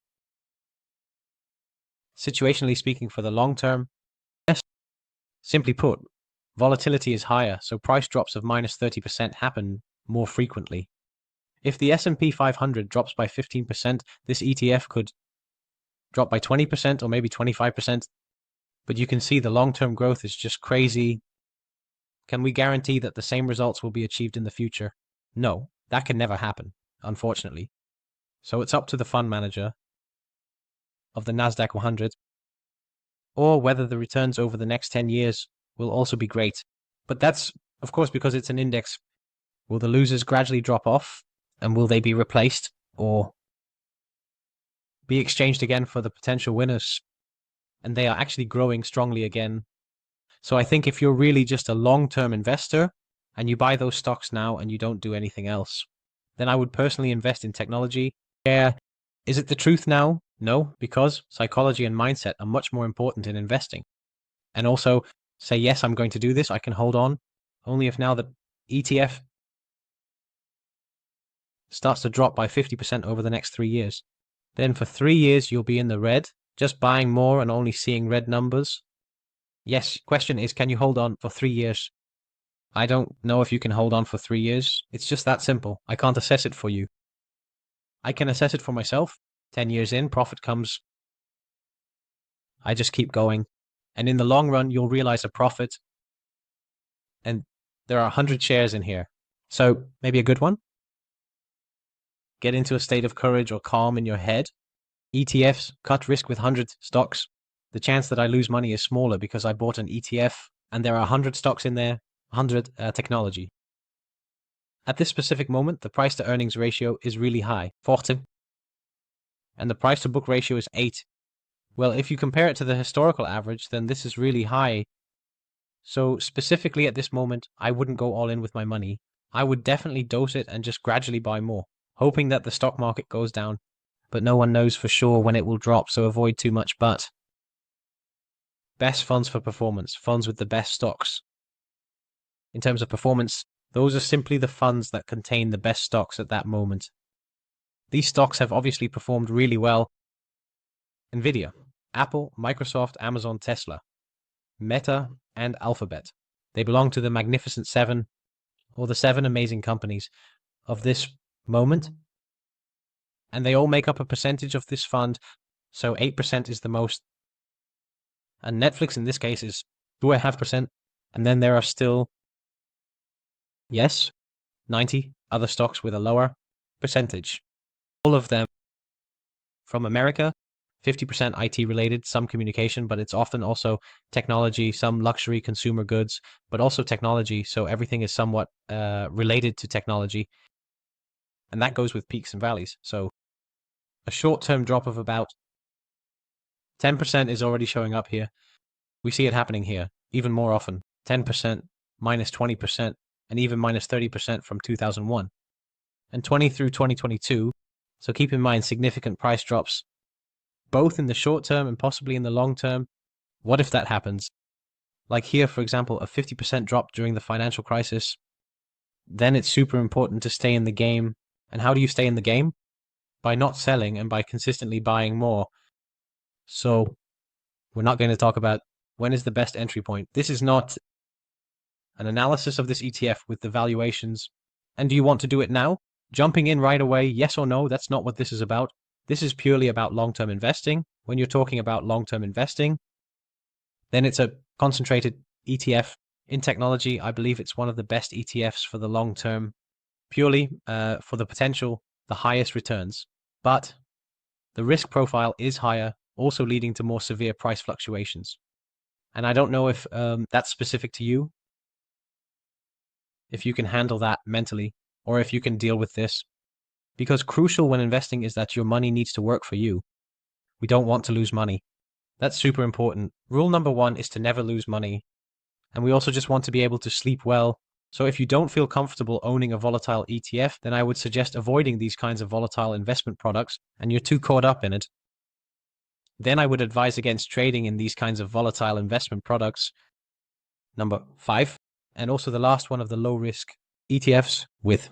Situationally speaking, for the long term, yes. Simply put, volatility is higher, so price drops of minus 30% happen more frequently. If the S&P 500 drops by 15%, this ETF could drop by 20% or maybe 25%. But you can see the long-term growth is just crazy. Can we guarantee that the same results will be achieved in the future? No, that can never happen, unfortunately. So it's up to the fund manager of the NASDAQ 100, or whether the returns over the next 10 years will also be great. But that's, of course, because it's an index. Will the losers gradually drop off, and will they be replaced, or be exchanged again for the potential winners? and they are actually growing strongly again. So I think if you're really just a long-term investor and you buy those stocks now and you don't do anything else, then I would personally invest in technology. Yeah. Is it the truth now? No, because psychology and mindset are much more important in investing. And also say, yes, I'm going to do this. I can hold on only if now the ETF starts to drop by 50% over the next 3 years. Then for 3 years, you'll be in the red, just buying more and only seeing red numbers. Yes, question is, can you hold on for 3 years? I don't know if you can hold on for 3 years. It's just that simple. I can't assess it for you. I can assess it for myself. 10 years in, profit comes. I just keep going. And in the long run, you'll realize a profit. And there are 100 shares in here. So maybe a good one? Get into a state of courage or calm in your head. ETFs, cut risk with 100 stocks. The chance that I lose money is smaller because I bought an ETF and there are 100 stocks in there, 100 technology. At this specific moment, the price to earnings ratio is really high, 40, and the price to book ratio is 8. Well, if you compare it to the historical average, then this is really high. So specifically at this moment, I wouldn't go all in with my money. I would definitely dose it and just gradually buy more, hoping that the stock market goes down. But no one knows for sure when it will drop, so avoid too much. But best funds for performance, funds with the best stocks. In terms of performance, those are simply the funds that contain the best stocks at that moment. These stocks have obviously performed really well. Nvidia, Apple, Microsoft, Amazon, Tesla, Meta, and Alphabet. They belong to the Magnificent Seven, or the 7 amazing companies of this moment. And they all make up a percentage of this fund, so 8% is the most. And Netflix in this case is 2.5%. And then there are still, yes, 90 other stocks with a lower percentage. All of them from America, 50% IT related, some communication, but it's often also technology, some luxury consumer goods, but also technology. So everything is somewhat related to technology. And that goes with peaks and valleys. So a short-term drop of about 10% is already showing up here. We see it happening here even more often. 10%, minus 20%, and even minus 30% from 2001. And 20 through 2022. So keep in mind significant price drops, both in the short term and possibly in the long term. What if that happens? Like here, for example, a 50% drop during the financial crisis. Then it's super important to stay in the game. And how do you stay in the game? By not selling and by consistently buying more. So we're not going to talk about when is the best entry point. This is not an analysis of this ETF with the valuations. And do you want to do it now? Jumping in right away, yes or no, that's not what this is about. This is purely about long-term investing. When you're talking about long-term investing, then it's a concentrated ETF in technology. I believe it's one of the best ETFs for the long term, purely for the potential, the highest returns. But the risk profile is higher, also leading to more severe price fluctuations. And I don't know if that's specific to you, if you can handle that mentally, or if you can deal with this. Because crucial when investing is that your money needs to work for you. We don't want to lose money. That's super important. Rule number 1 is to never lose money. And we also just want to be able to sleep well. So if you don't feel comfortable owning a volatile ETF, then I would suggest avoiding these kinds of volatile investment products and you're too caught up in it. Then I would advise against trading in these kinds of volatile investment products. Number 5, and also the last one of the low risk ETFs with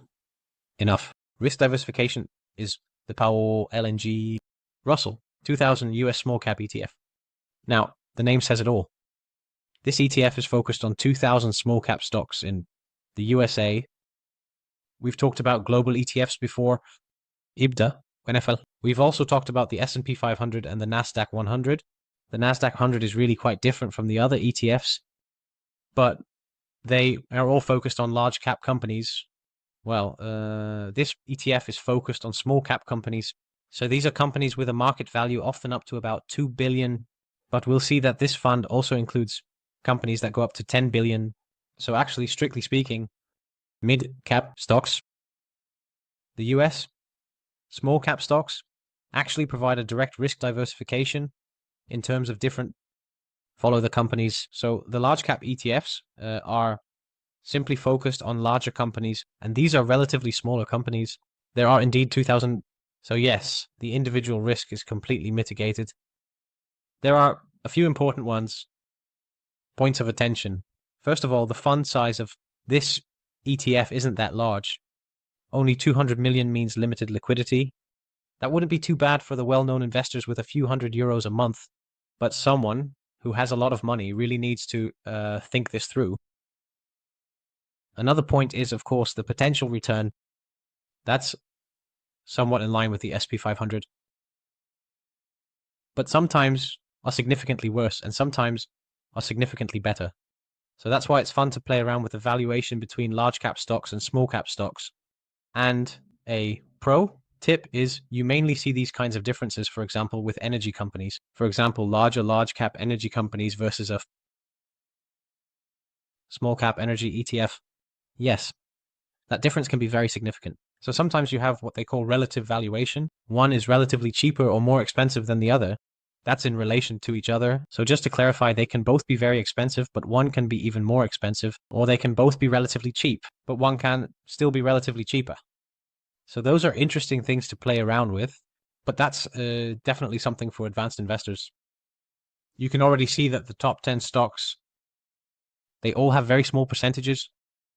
enough risk diversification is the Powell LNG Russell 2000 US Small Cap ETF. Now, the name says it all. This ETF is focused on 2,000 small cap stocks in the USA. We've talked about global ETFs before, IBDA, NFL. We've also talked about the S&P 500 and the NASDAQ 100. The NASDAQ 100 is really quite different from the other ETFs, but they are all focused on large cap companies. Well, this ETF is focused on small cap companies. So these are companies with a market value often up to about 2 billion. But we'll see that this fund also includes companies that go up to 10 billion. So actually, strictly speaking, mid-cap stocks, the US, small cap stocks actually provide a direct risk diversification in terms of different follow the companies. So the large cap ETFs are simply focused on larger companies, and these are relatively smaller companies. There are indeed 2,000. So yes, the individual risk is completely mitigated. There are a few important ones, points of attention. First of all, the fund size of this ETF isn't that large. Only 200 million means limited liquidity. That wouldn't be too bad for the well-known investors with a few €100 a month, but someone who has a lot of money really needs to think this through. Another point is, of course, the potential return. That's somewhat in line with the SP 500, but sometimes are significantly worse and sometimes are significantly better. So that's why it's fun to play around with the valuation between large cap stocks and small cap stocks. And a pro tip is you mainly see these kinds of differences, for example, with energy companies. For example, large cap energy companies versus a small cap energy ETF. Yes, that difference can be very significant. So sometimes you have what they call relative valuation. One is relatively cheaper or more expensive than the other. That's in relation to each other. So just to clarify, they can both be very expensive, but one can be even more expensive, or they can both be relatively cheap, but one can still be relatively cheaper. So those are interesting things to play around with, but that's definitely something for advanced investors. You can already see that the top 10 stocks, they all have very small percentages,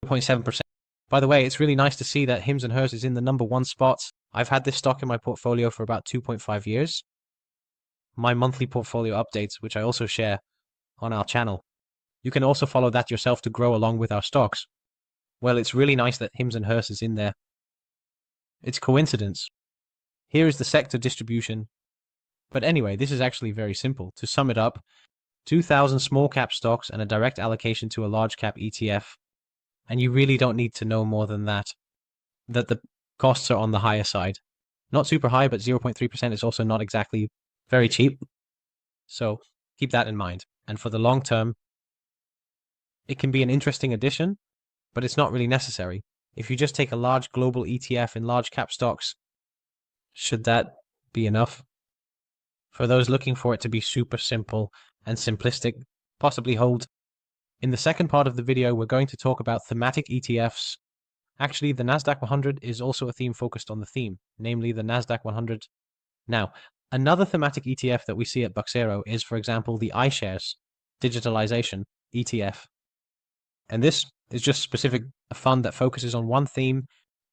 0.7%. By the way, it's really nice to see that Hims & Hers is in the #1 spot. I've had this stock in my portfolio for about 2.5 years. My monthly portfolio updates, which I also share on our channel. You can also follow that yourself to grow along with our stocks. Well, it's really nice that Hims & Hers is in there. It's coincidence. Here is the sector distribution. But anyway, this is actually very simple. To sum it up, 2,000 small cap stocks and a direct allocation to a large cap ETF. And you really don't need to know more than that. That the costs are on the higher side. Not super high, but 0.3% is also not exactly very cheap. So keep that in mind. And for the long term, it can be an interesting addition, but it's not really necessary. If you just take a large global ETF in large cap stocks, should that be enough? For those looking for it to be super simple and simplistic, possibly hold. In the second part of the video, we're going to talk about thematic ETFs. Actually, the Nasdaq 100 is also a theme focused on the theme, namely the Nasdaq 100. Now, another thematic ETF that we see at BUX Zero is, for example, the iShares Digitalization ETF. And this is just specific a fund that focuses on one theme.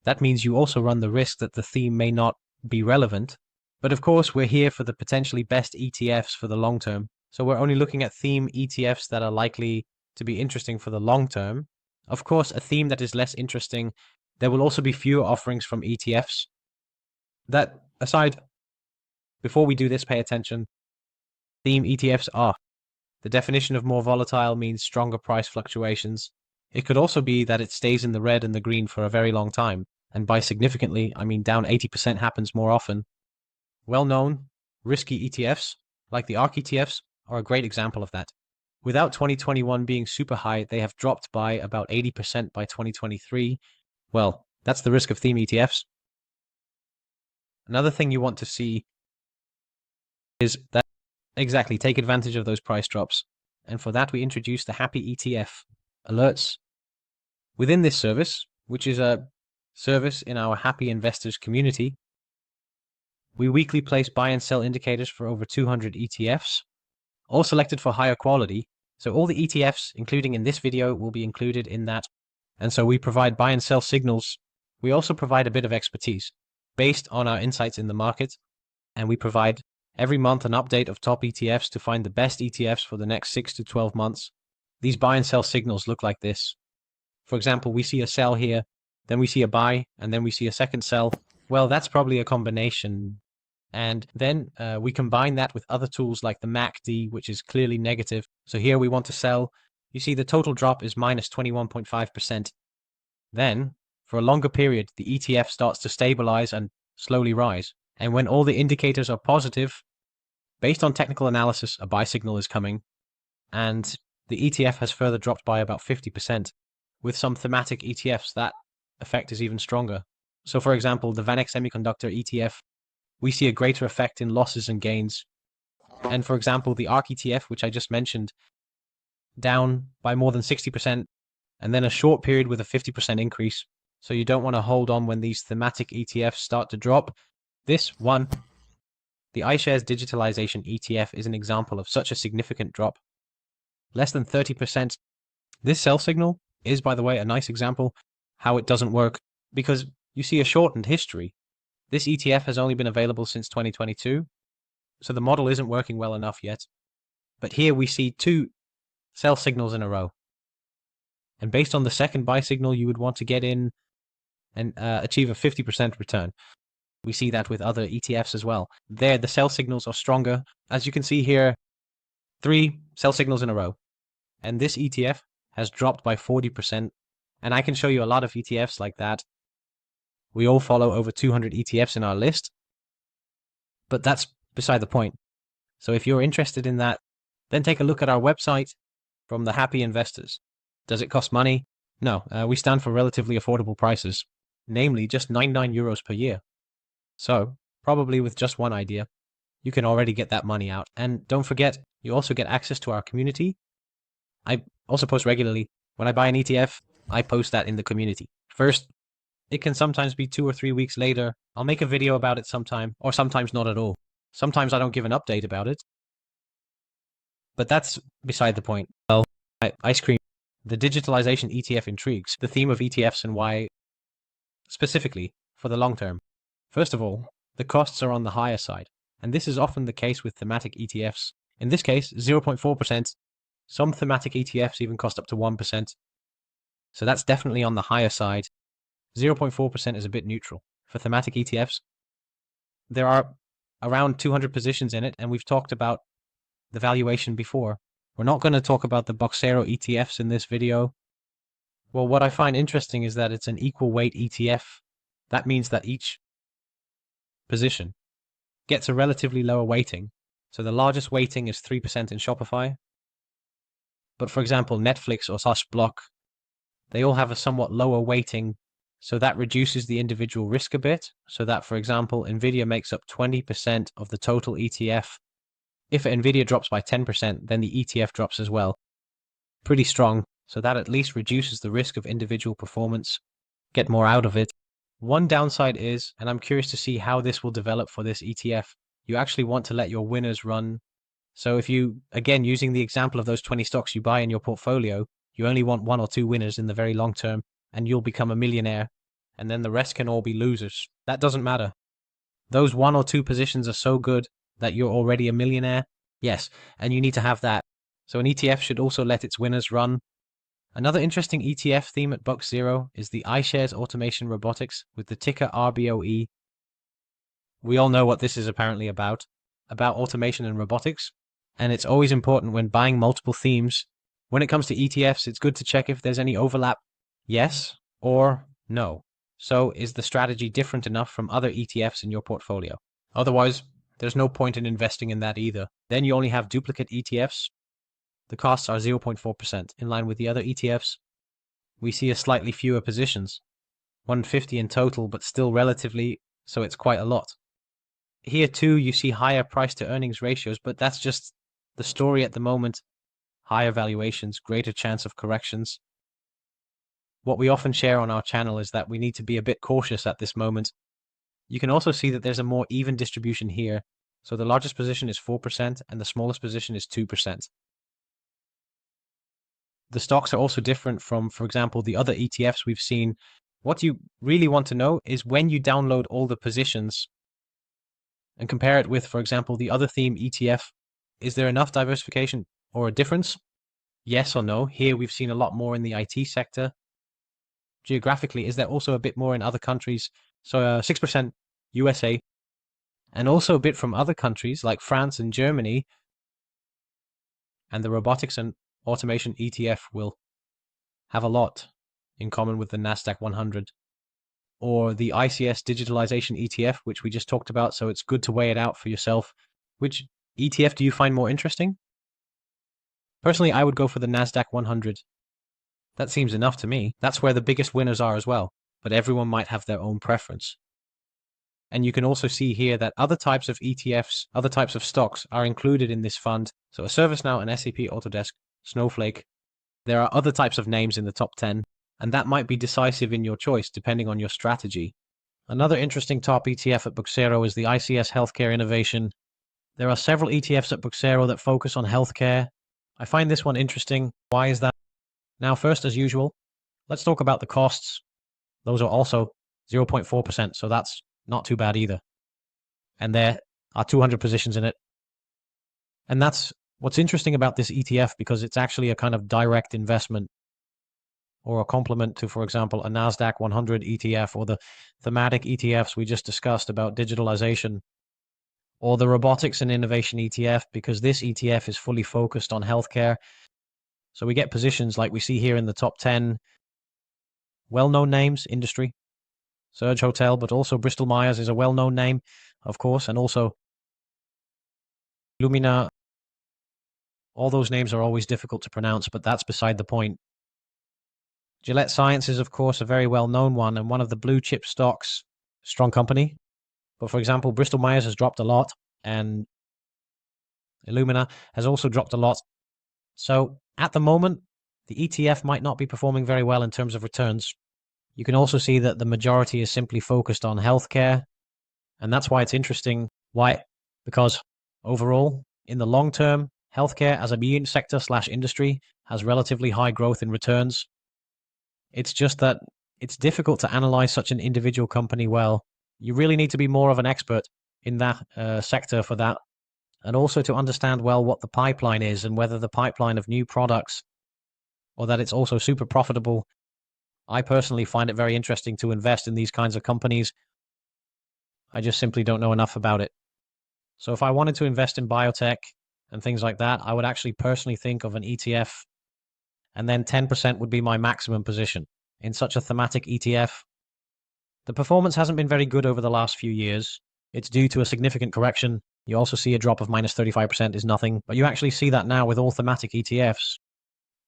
That means you also run the risk that the theme may not be relevant. But of course, we're here for the potentially best ETFs for the long term. So we're only looking at theme ETFs that are likely to be interesting for the long term. Of course, a theme that is less interesting, there will also be fewer offerings from ETFs. That aside, before we do this, pay attention. Theme ETFs are. The definition of more volatile means stronger price fluctuations. It could also be that it stays in the red and the green for a very long time. And by significantly, I mean down 80% happens more often. Well-known, risky ETFs, like the ARK ETFs, are a great example of that. Without 2021 being super high, they have dropped by about 80% by 2023. Well, that's the risk of theme ETFs. Another thing you want to see is that exactly take advantage of those price drops. And for that, we introduce the Happy ETF alerts. Within this service, which is a service in our Happy Investors community, we weekly place buy and sell indicators for over 200 ETFs, all selected for higher quality. So all the ETFs, including in this video, will be included in that. And so we provide buy and sell signals. We also provide a bit of expertise based on our insights in the market. And we provide every month an update of top ETFs to find the best ETFs for the next 6 to 12 months. These buy and sell signals look like this. For example, we see a sell here, then we see a buy, and then we see a second sell. Well, that's probably a combination. And then we combine that with other tools like the MACD, which is clearly negative. So here we want to sell. You see the total drop is minus 21.5%. Then, for a longer period, the ETF starts to stabilize and slowly rise. And when all the indicators are positive, based on technical analysis, a buy signal is coming. And the ETF has further dropped by about 50%. With some thematic ETFs, that effect is even stronger. So for example, the VanEck Semiconductor ETF, we see a greater effect in losses and gains. And for example, the ARK ETF, which I just mentioned, down by more than 60%, and then a short period with a 50% increase. So you don't want to hold on when these thematic ETFs start to drop. This one, the iShares Digitalization ETF, is an example of such a significant drop. Less than 30%. This sell signal is, by the way, a nice example how it doesn't work, because you see a shortened history. This ETF has only been available since 2022, so the model isn't working well enough yet. But here we see two sell signals in a row. And based on the second buy signal, you would want to get in and achieve a 50% return. We see that with other ETFs as well. There, the sell signals are stronger. As you can see here, 3 sell signals in a row. And this ETF has dropped by 40%. And I can show you a lot of ETFs like that. We all follow over 200 ETFs in our list. But that's beside the point. So if you're interested in that, then take a look at our website from the Happy Investors. Does it cost money? No, we stand for relatively affordable prices, namely just €99 per year. So, probably with just one idea, you can already get that money out. And don't forget, you also get access to our community. I also post regularly. When I buy an ETF, I post that in the community. First, it can sometimes be 2 or 3 weeks later. I'll make a video about it sometime, or sometimes not at all. Sometimes I don't give an update about it. But that's beside the point. Well, ice cream. The digitalization ETF intrigues, the theme of ETFs and why, specifically, for the long term. First of all, the costs are on the higher side, and this is often the case with thematic ETFs. In this case, 0.4%. Some thematic ETFs even cost up to 1%. So that's definitely on the higher side. 0.4% is a bit neutral. For thematic ETFs, there are around 200 positions in it, and we've talked about the valuation before. We're not going to talk about the BUX Zero ETFs in this video. Well, what I find interesting is that it's an equal weight ETF. That means that each position gets a relatively lower weighting. So the largest weighting is 3% in Shopify. But for example, Netflix or Block, they all have a somewhat lower weighting. So that reduces the individual risk a bit. So that, for example, Nvidia makes up 20% of the total ETF. If Nvidia drops by 10%, then the ETF drops as well. Pretty strong, so that at least reduces the risk of individual performance. Get more out of it. One downside is, and I'm curious to see how this will develop for this ETF, you actually want to let your winners run. So if you, again, using the example of those 20 stocks you buy in your portfolio, you only want 1 or 2 winners in the very long term, and you'll become a millionaire, and then the rest can all be losers. That doesn't matter. Those 1 or 2 positions are so good that you're already a millionaire. Yes, and you need to have that. So an ETF should also let its winners run. Another interesting ETF theme at BUX Zero is the iShares Automation Robotics with the ticker RBOE. We all know what this is apparently about automation and robotics. And it's always important when buying multiple themes. When it comes to ETFs, it's good to check if there's any overlap. Yes or no. So is the strategy different enough from other ETFs in your portfolio? Otherwise, there's no point in investing in that either. Then you only have duplicate ETFs. The costs are 0.4%. In line with the other ETFs, we see a slightly fewer positions. 150 in total, but still relatively, so it's quite a lot. Here too, you see higher price to earnings ratios, but that's just the story at the moment. Higher valuations, greater chance of corrections. What we often share on our channel is that we need to be a bit cautious at this moment. You can also see that there's a more even distribution here. So the largest position is 4% and the smallest position is 2%. The stocks are also different from, for example, the other ETFs we've seen. What you really want to know is when you download all the positions and compare it with, for example, the other theme ETF, is there enough diversification or a difference? Yes or no? Here we've seen a lot more in the IT sector. Geographically, is there also a bit more in other countries? So 6% USA, and also a bit from other countries like France and Germany. And the robotics and automation ETF will have a lot in common with the Nasdaq 100 or the ICS digitalization ETF, which we just talked about. So it's good to weigh it out for yourself. Which ETF do you find more interesting? Personally, I would go for the Nasdaq 100. That seems enough to me. That's where the biggest winners are as well, but everyone might have their own preference. And you can also see here that other types of ETFs, other types of stocks are included in this fund. So a ServiceNow, an SAP Autodesk, Snowflake. There are other types of names in the top 10, and that might be decisive in your choice depending on your strategy. Another interesting top ETF at BUX Zero is the ICS Healthcare Innovation. There are several ETFs at BUX Zero that focus on healthcare. I find this one interesting. Why is that? Now, first, as usual, let's talk about the costs. Those are also 0.4%, so that's not too bad either. And there are 200 positions in it. And that's what's interesting about this ETF, because it's actually a kind of direct investment or a complement to, for example, a NASDAQ 100 ETF or the thematic ETFs we just discussed about digitalization, or the robotics and innovation ETF, because this ETF is fully focused on healthcare. So we get positions like we see here in the top 10 well-known names, industry, Surge Hotel, but also Bristol Myers is a well-known name, of course, and also Lumina. All those names are always difficult to pronounce, but that's beside the point. Gillette Science is, of course, a very well-known one and one of the blue chip stocks. Strong company. But for example, Bristol Myers has dropped a lot, and Illumina has also dropped a lot. So at the moment, the ETF might not be performing very well in terms of returns. You can also see that the majority is simply focused on healthcare, and that's why it's interesting. Why? Because overall, in the long term, healthcare as a immune sector / industry has relatively high growth in returns. It's just that it's difficult to analyze such an individual company well. You really need to be more of an expert in that sector for that, and also to understand well what the pipeline is and whether the pipeline of new products, or that it's also super profitable. I personally find it very interesting to invest in these kinds of companies. I just simply don't know enough about it. So if I wanted to invest in biotech and things like that, I would actually personally think of an ETF, and then 10% would be my maximum position in such a thematic ETF. The performance hasn't been very good over the last few years. It's due to a significant correction. You also see a drop of minus 35% is nothing, but you actually see that now with all thematic ETFs.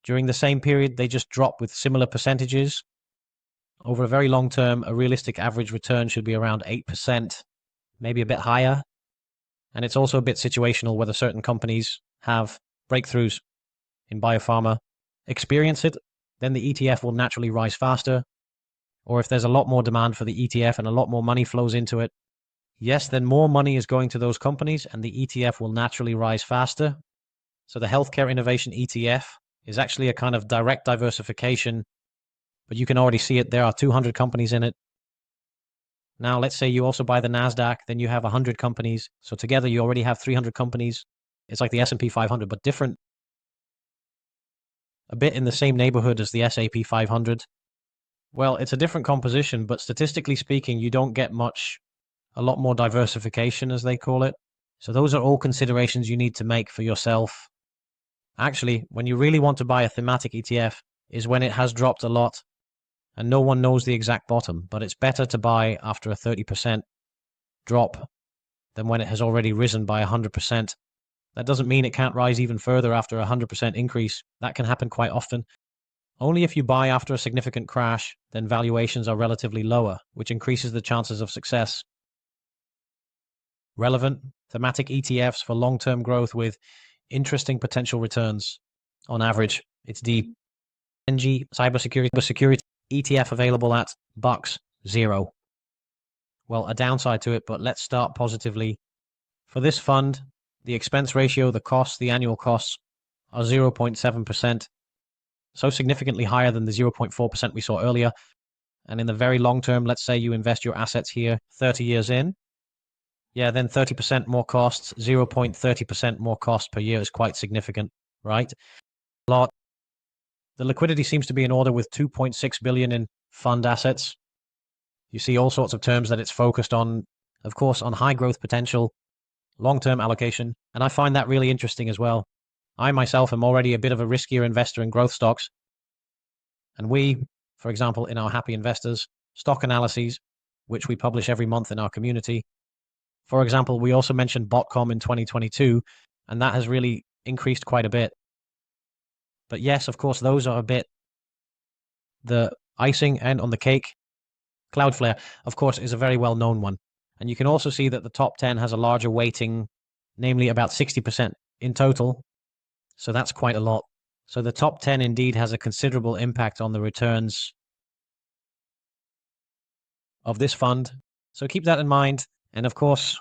During the same period, they just drop with similar percentages. Over a very long term, a realistic average return should be around 8%, maybe a bit higher. And it's also a bit situational whether certain companies have breakthroughs in biopharma, experience it, then the ETF will naturally rise faster. Or if there's a lot more demand for the ETF and a lot more money flows into it, yes, then more money is going to those companies and the ETF will naturally rise faster. So the Healthcare Innovation ETF is actually a kind of direct diversification, but you can already see it. There are 200 companies in it. Now, let's say you also buy the NASDAQ, then you have 100 companies. So together you already have 300 companies. It's like the S&P 500, but different. A bit in the same neighborhood as the SAP 500. Well, it's a different composition, but statistically speaking, you don't get a lot more diversification, as they call it. So those are all considerations you need to make for yourself. Actually, when you really want to buy a thematic ETF is when it has dropped a lot and no one knows the exact bottom, but it's better to buy after a 30% drop than when it has already risen by 100%. That doesn't mean it can't rise even further after a 100% increase. That can happen quite often. Only if you buy after a significant crash, then valuations are relatively lower, which increases the chances of success. Relevant thematic ETFs for long-term growth with interesting potential returns. On average, it's the NG cybersecurity ETF available at BUX Zero. Well, a downside to it, but let's start positively. For this fund, the expense ratio, the annual costs are 0.7%. So significantly higher than the 0.4% we saw earlier. And in the very long term, let's say you invest your assets here 30 years in, then 30% more costs, 0.30% more cost per year is quite significant, right? A lot. The liquidity seems to be in order with 2.6 billion in fund assets. You see all sorts of terms that it's focused on, of course, on high growth potential, long-term allocation, and I find that really interesting as well. I myself am already a bit of a riskier investor in growth stocks. And we, for example, in our Happy Investors stock analyses, which we publish every month in our community. For example, we also mentioned Botcom in 2022, and that has really increased quite a bit. But yes, of course, those are a bit the icing and on the cake. Cloudflare, of course, is a very well-known one. And you can also see that the top 10 has a larger weighting, namely about 60% in total. So that's quite a lot. So the top 10 indeed has a considerable impact on the returns of this fund. So keep that in mind. And of course,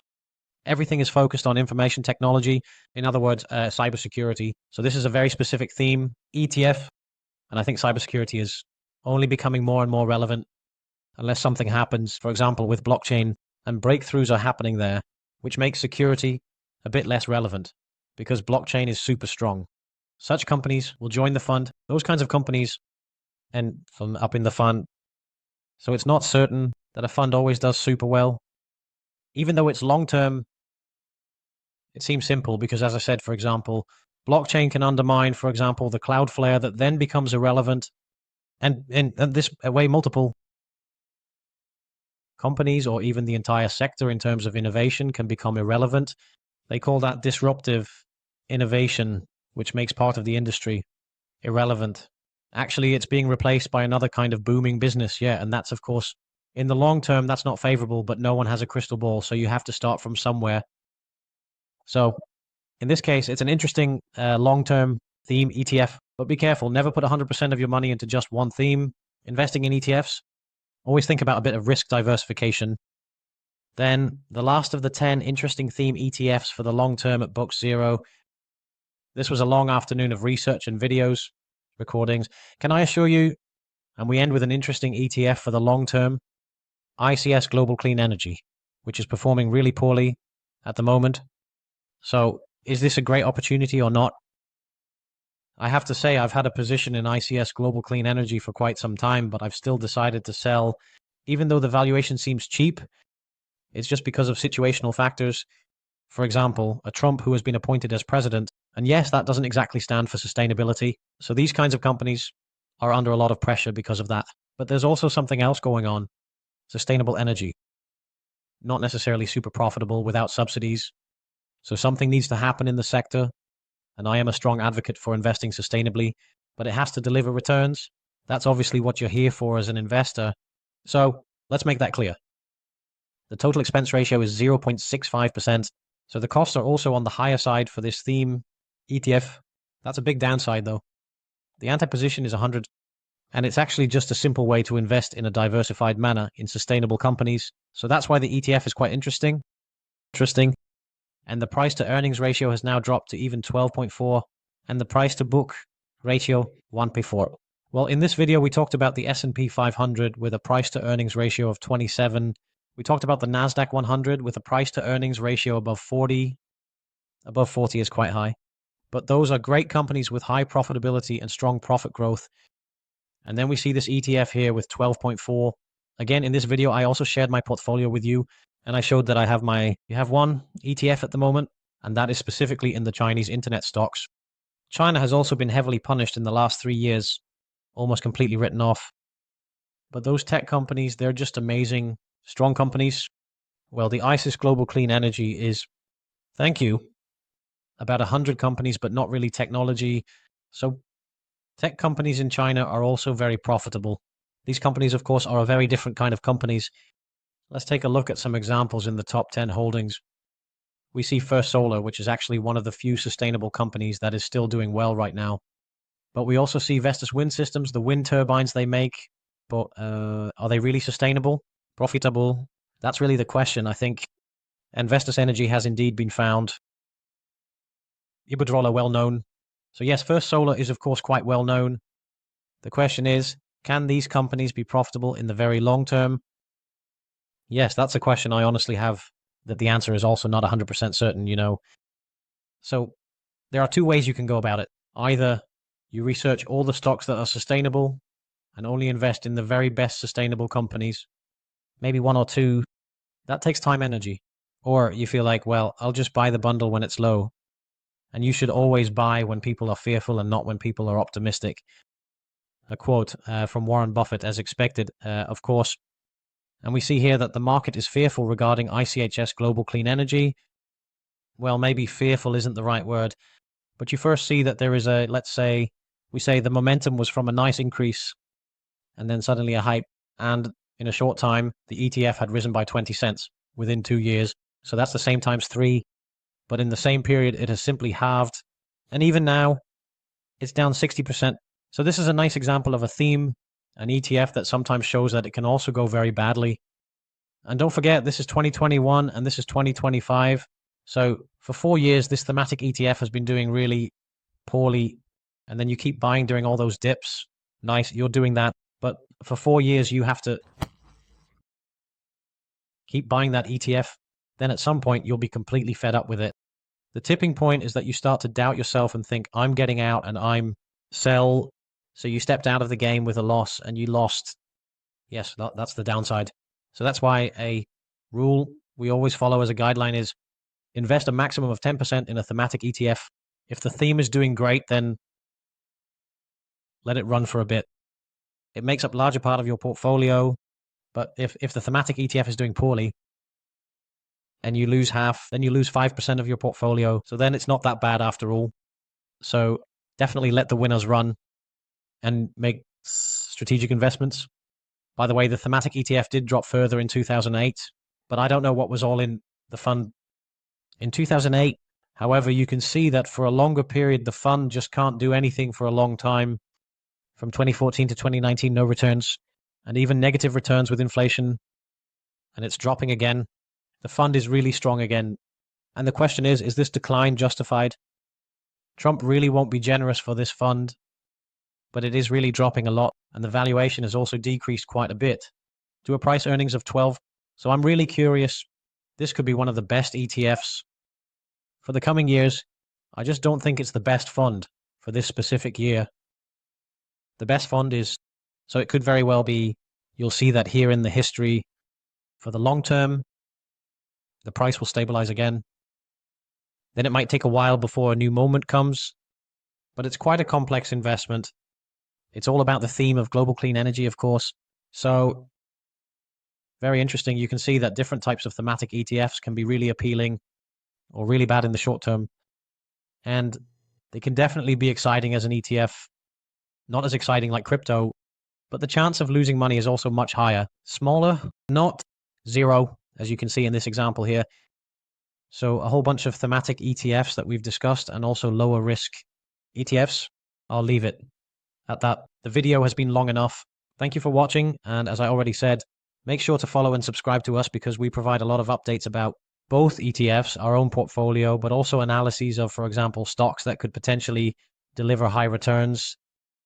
everything is focused on information technology. In other words, cybersecurity. So this is a very specific theme, ETF. And I think cybersecurity is only becoming more and more relevant unless something happens, for example, with blockchain, and breakthroughs are happening there, which makes security a bit less relevant because blockchain is super strong. Such companies will join the fund, those kinds of companies, and from up in the fund. So it's not certain that a fund always does super well. Even though it's long term, it seems simple because, as I said, for example, blockchain can undermine, for example, the Cloudflare that then becomes irrelevant. And this way, multiple companies or even the entire sector in terms of innovation can become irrelevant. They call that disruptive innovation, which makes part of the industry irrelevant. Actually, it's being replaced by another kind of booming business, yeah, and that's, of course, in the long term, that's not favorable, but no one has a crystal ball, so you have to start from somewhere. So, in this case, it's an interesting long-term theme ETF, but be careful, never put 100% of your money into just one theme. Investing in ETFs, always think about a bit of risk diversification. Then, the last of the 10 interesting theme ETFs for the long term at BUX Zero. This was a long afternoon of research and videos, recordings. Can I assure you, and we end with an interesting ETF for the long term, ICS Global Clean Energy, which is performing really poorly at the moment. So, is this a great opportunity or not? I have to say, I've had a position in ICS Global Clean Energy for quite some time, but I've still decided to sell, even though the valuation seems cheap. It's just because of situational factors. For example, a Trump who has been appointed as president. And yes, that doesn't exactly stand for sustainability. So these kinds of companies are under a lot of pressure because of that. But there's also something else going on. Sustainable energy. Not necessarily super profitable without subsidies. So something needs to happen in the sector. And I am a strong advocate for investing sustainably, but it has to deliver returns. That's obviously what you're here for as an investor. So let's make that clear. The total expense ratio is 0.65%. So the costs are also on the higher side for this theme ETF. That's a big downside though. The anti-position is 100, and it's actually just a simple way to invest in a diversified manner in sustainable companies. So that's why the ETF is quite interesting. And the price to earnings ratio has now dropped to even 12.4, and the price to book ratio 1p4. Well, in this video, we talked about the S&P 500 with a price to earnings ratio of 27. We talked about the NASDAQ 100 with a price to earnings ratio above 40. Above 40 is quite high. But those are great companies with high profitability and strong profit growth. And then we see this ETF here with 12.4. Again, in this video, I also shared my portfolio with you, and I showed that you have one ETF at the moment, and that is specifically in the Chinese internet stocks. China has also been heavily punished in the last 3 years, almost completely written off. But those tech companies, they're just amazing, strong companies. Well, the ICIS Global Clean Energy is, thank you, about 100 companies, but not really technology. So tech companies in China are also very profitable. These companies, of course, are a very different kind of companies. Let's take a look at some examples in the top 10 holdings. We see First Solar, which is actually one of the few sustainable companies that is still doing well right now. But we also see Vestas Wind Systems, the wind turbines they make. But are they really sustainable, profitable? That's really the question, I think. And Vestas Energy has indeed been found. Iberdrola, well known. So yes, First Solar is of course quite well known. The question is, can these companies be profitable in the very long term? Yes, that's a question I honestly have, that the answer is also not 100% certain, you know. So there are two ways you can go about it. Either you research all the stocks that are sustainable and only invest in the very best sustainable companies, maybe one or two. That takes time, energy. Or you feel like, well, I'll just buy the bundle when it's low. And you should always buy when people are fearful and not when people are optimistic. A quote from Warren Buffett, as expected, of course. And we see here that the market is fearful regarding ICHS Global Clean Energy. Well, maybe fearful isn't the right word, but you first see that there is a, let's say, we say the momentum was from a nice increase and then suddenly a hype. And in a short time, the ETF had risen by 20 cents. within 2 years. So that's the same times 3. But in the same period, it has simply halved. And even now, it's down 60%. So this is a nice example of a theme, an ETF that sometimes shows that it can also go very badly. And don't forget, this is 2021 and this is 2025. So for 4 years, this thematic ETF has been doing really poorly. And then you keep buying during all those dips. Nice, you're doing that. But for 4 years, you have to keep buying that ETF. Then at some point, you'll be completely fed up with it. The tipping point is that you start to doubt yourself and think, I'm getting out and I'm sell. So you stepped out of the game with a loss and you lost. Yes, that's the downside. So that's why a rule we always follow as a guideline is invest a maximum of 10% in a thematic ETF. If the theme is doing great, then let it run for a bit. It makes up a larger part of your portfolio. But if the thematic ETF is doing poorly and you lose half, then you lose 5% of your portfolio. So then it's not that bad after all. So definitely let the winners run and make strategic investments. By the way, the thematic ETF did drop further in 2008, but I don't know what was all in the fund in 2008. However, you can see that for a longer period, the fund just can't do anything for a long time. From 2014 to 2019, no returns, and even negative returns with inflation, and it's dropping again. The fund is really strong again. And the question is this decline justified? Trump really won't be generous for this fund, but it is really dropping a lot, and the valuation has also decreased quite a bit to a price earnings of 12. So I'm really curious. This could be one of the best ETFs for the coming years. I just don't think it's the best fund for this specific year. The best fund is, so it could very well be, you'll see that here in the history. For the long term, the price will stabilize again. Then it might take a while before a new moment comes, but it's quite a complex investment. It's all about the theme of global clean energy, of course. So very interesting. You can see that different types of thematic ETFs can be really appealing or really bad in the short term. And they can definitely be exciting as an ETF. Not as exciting like crypto, but the chance of losing money is also much higher. Smaller, not zero, as you can see in this example here. So a whole bunch of thematic ETFs that we've discussed and also lower risk ETFs. I'll leave it at that. The video has been long enough. Thank you for watching. And as I already said, make sure to follow and subscribe to us because we provide a lot of updates about both ETFs, our own portfolio, but also analyses of, for example, stocks that could potentially deliver high returns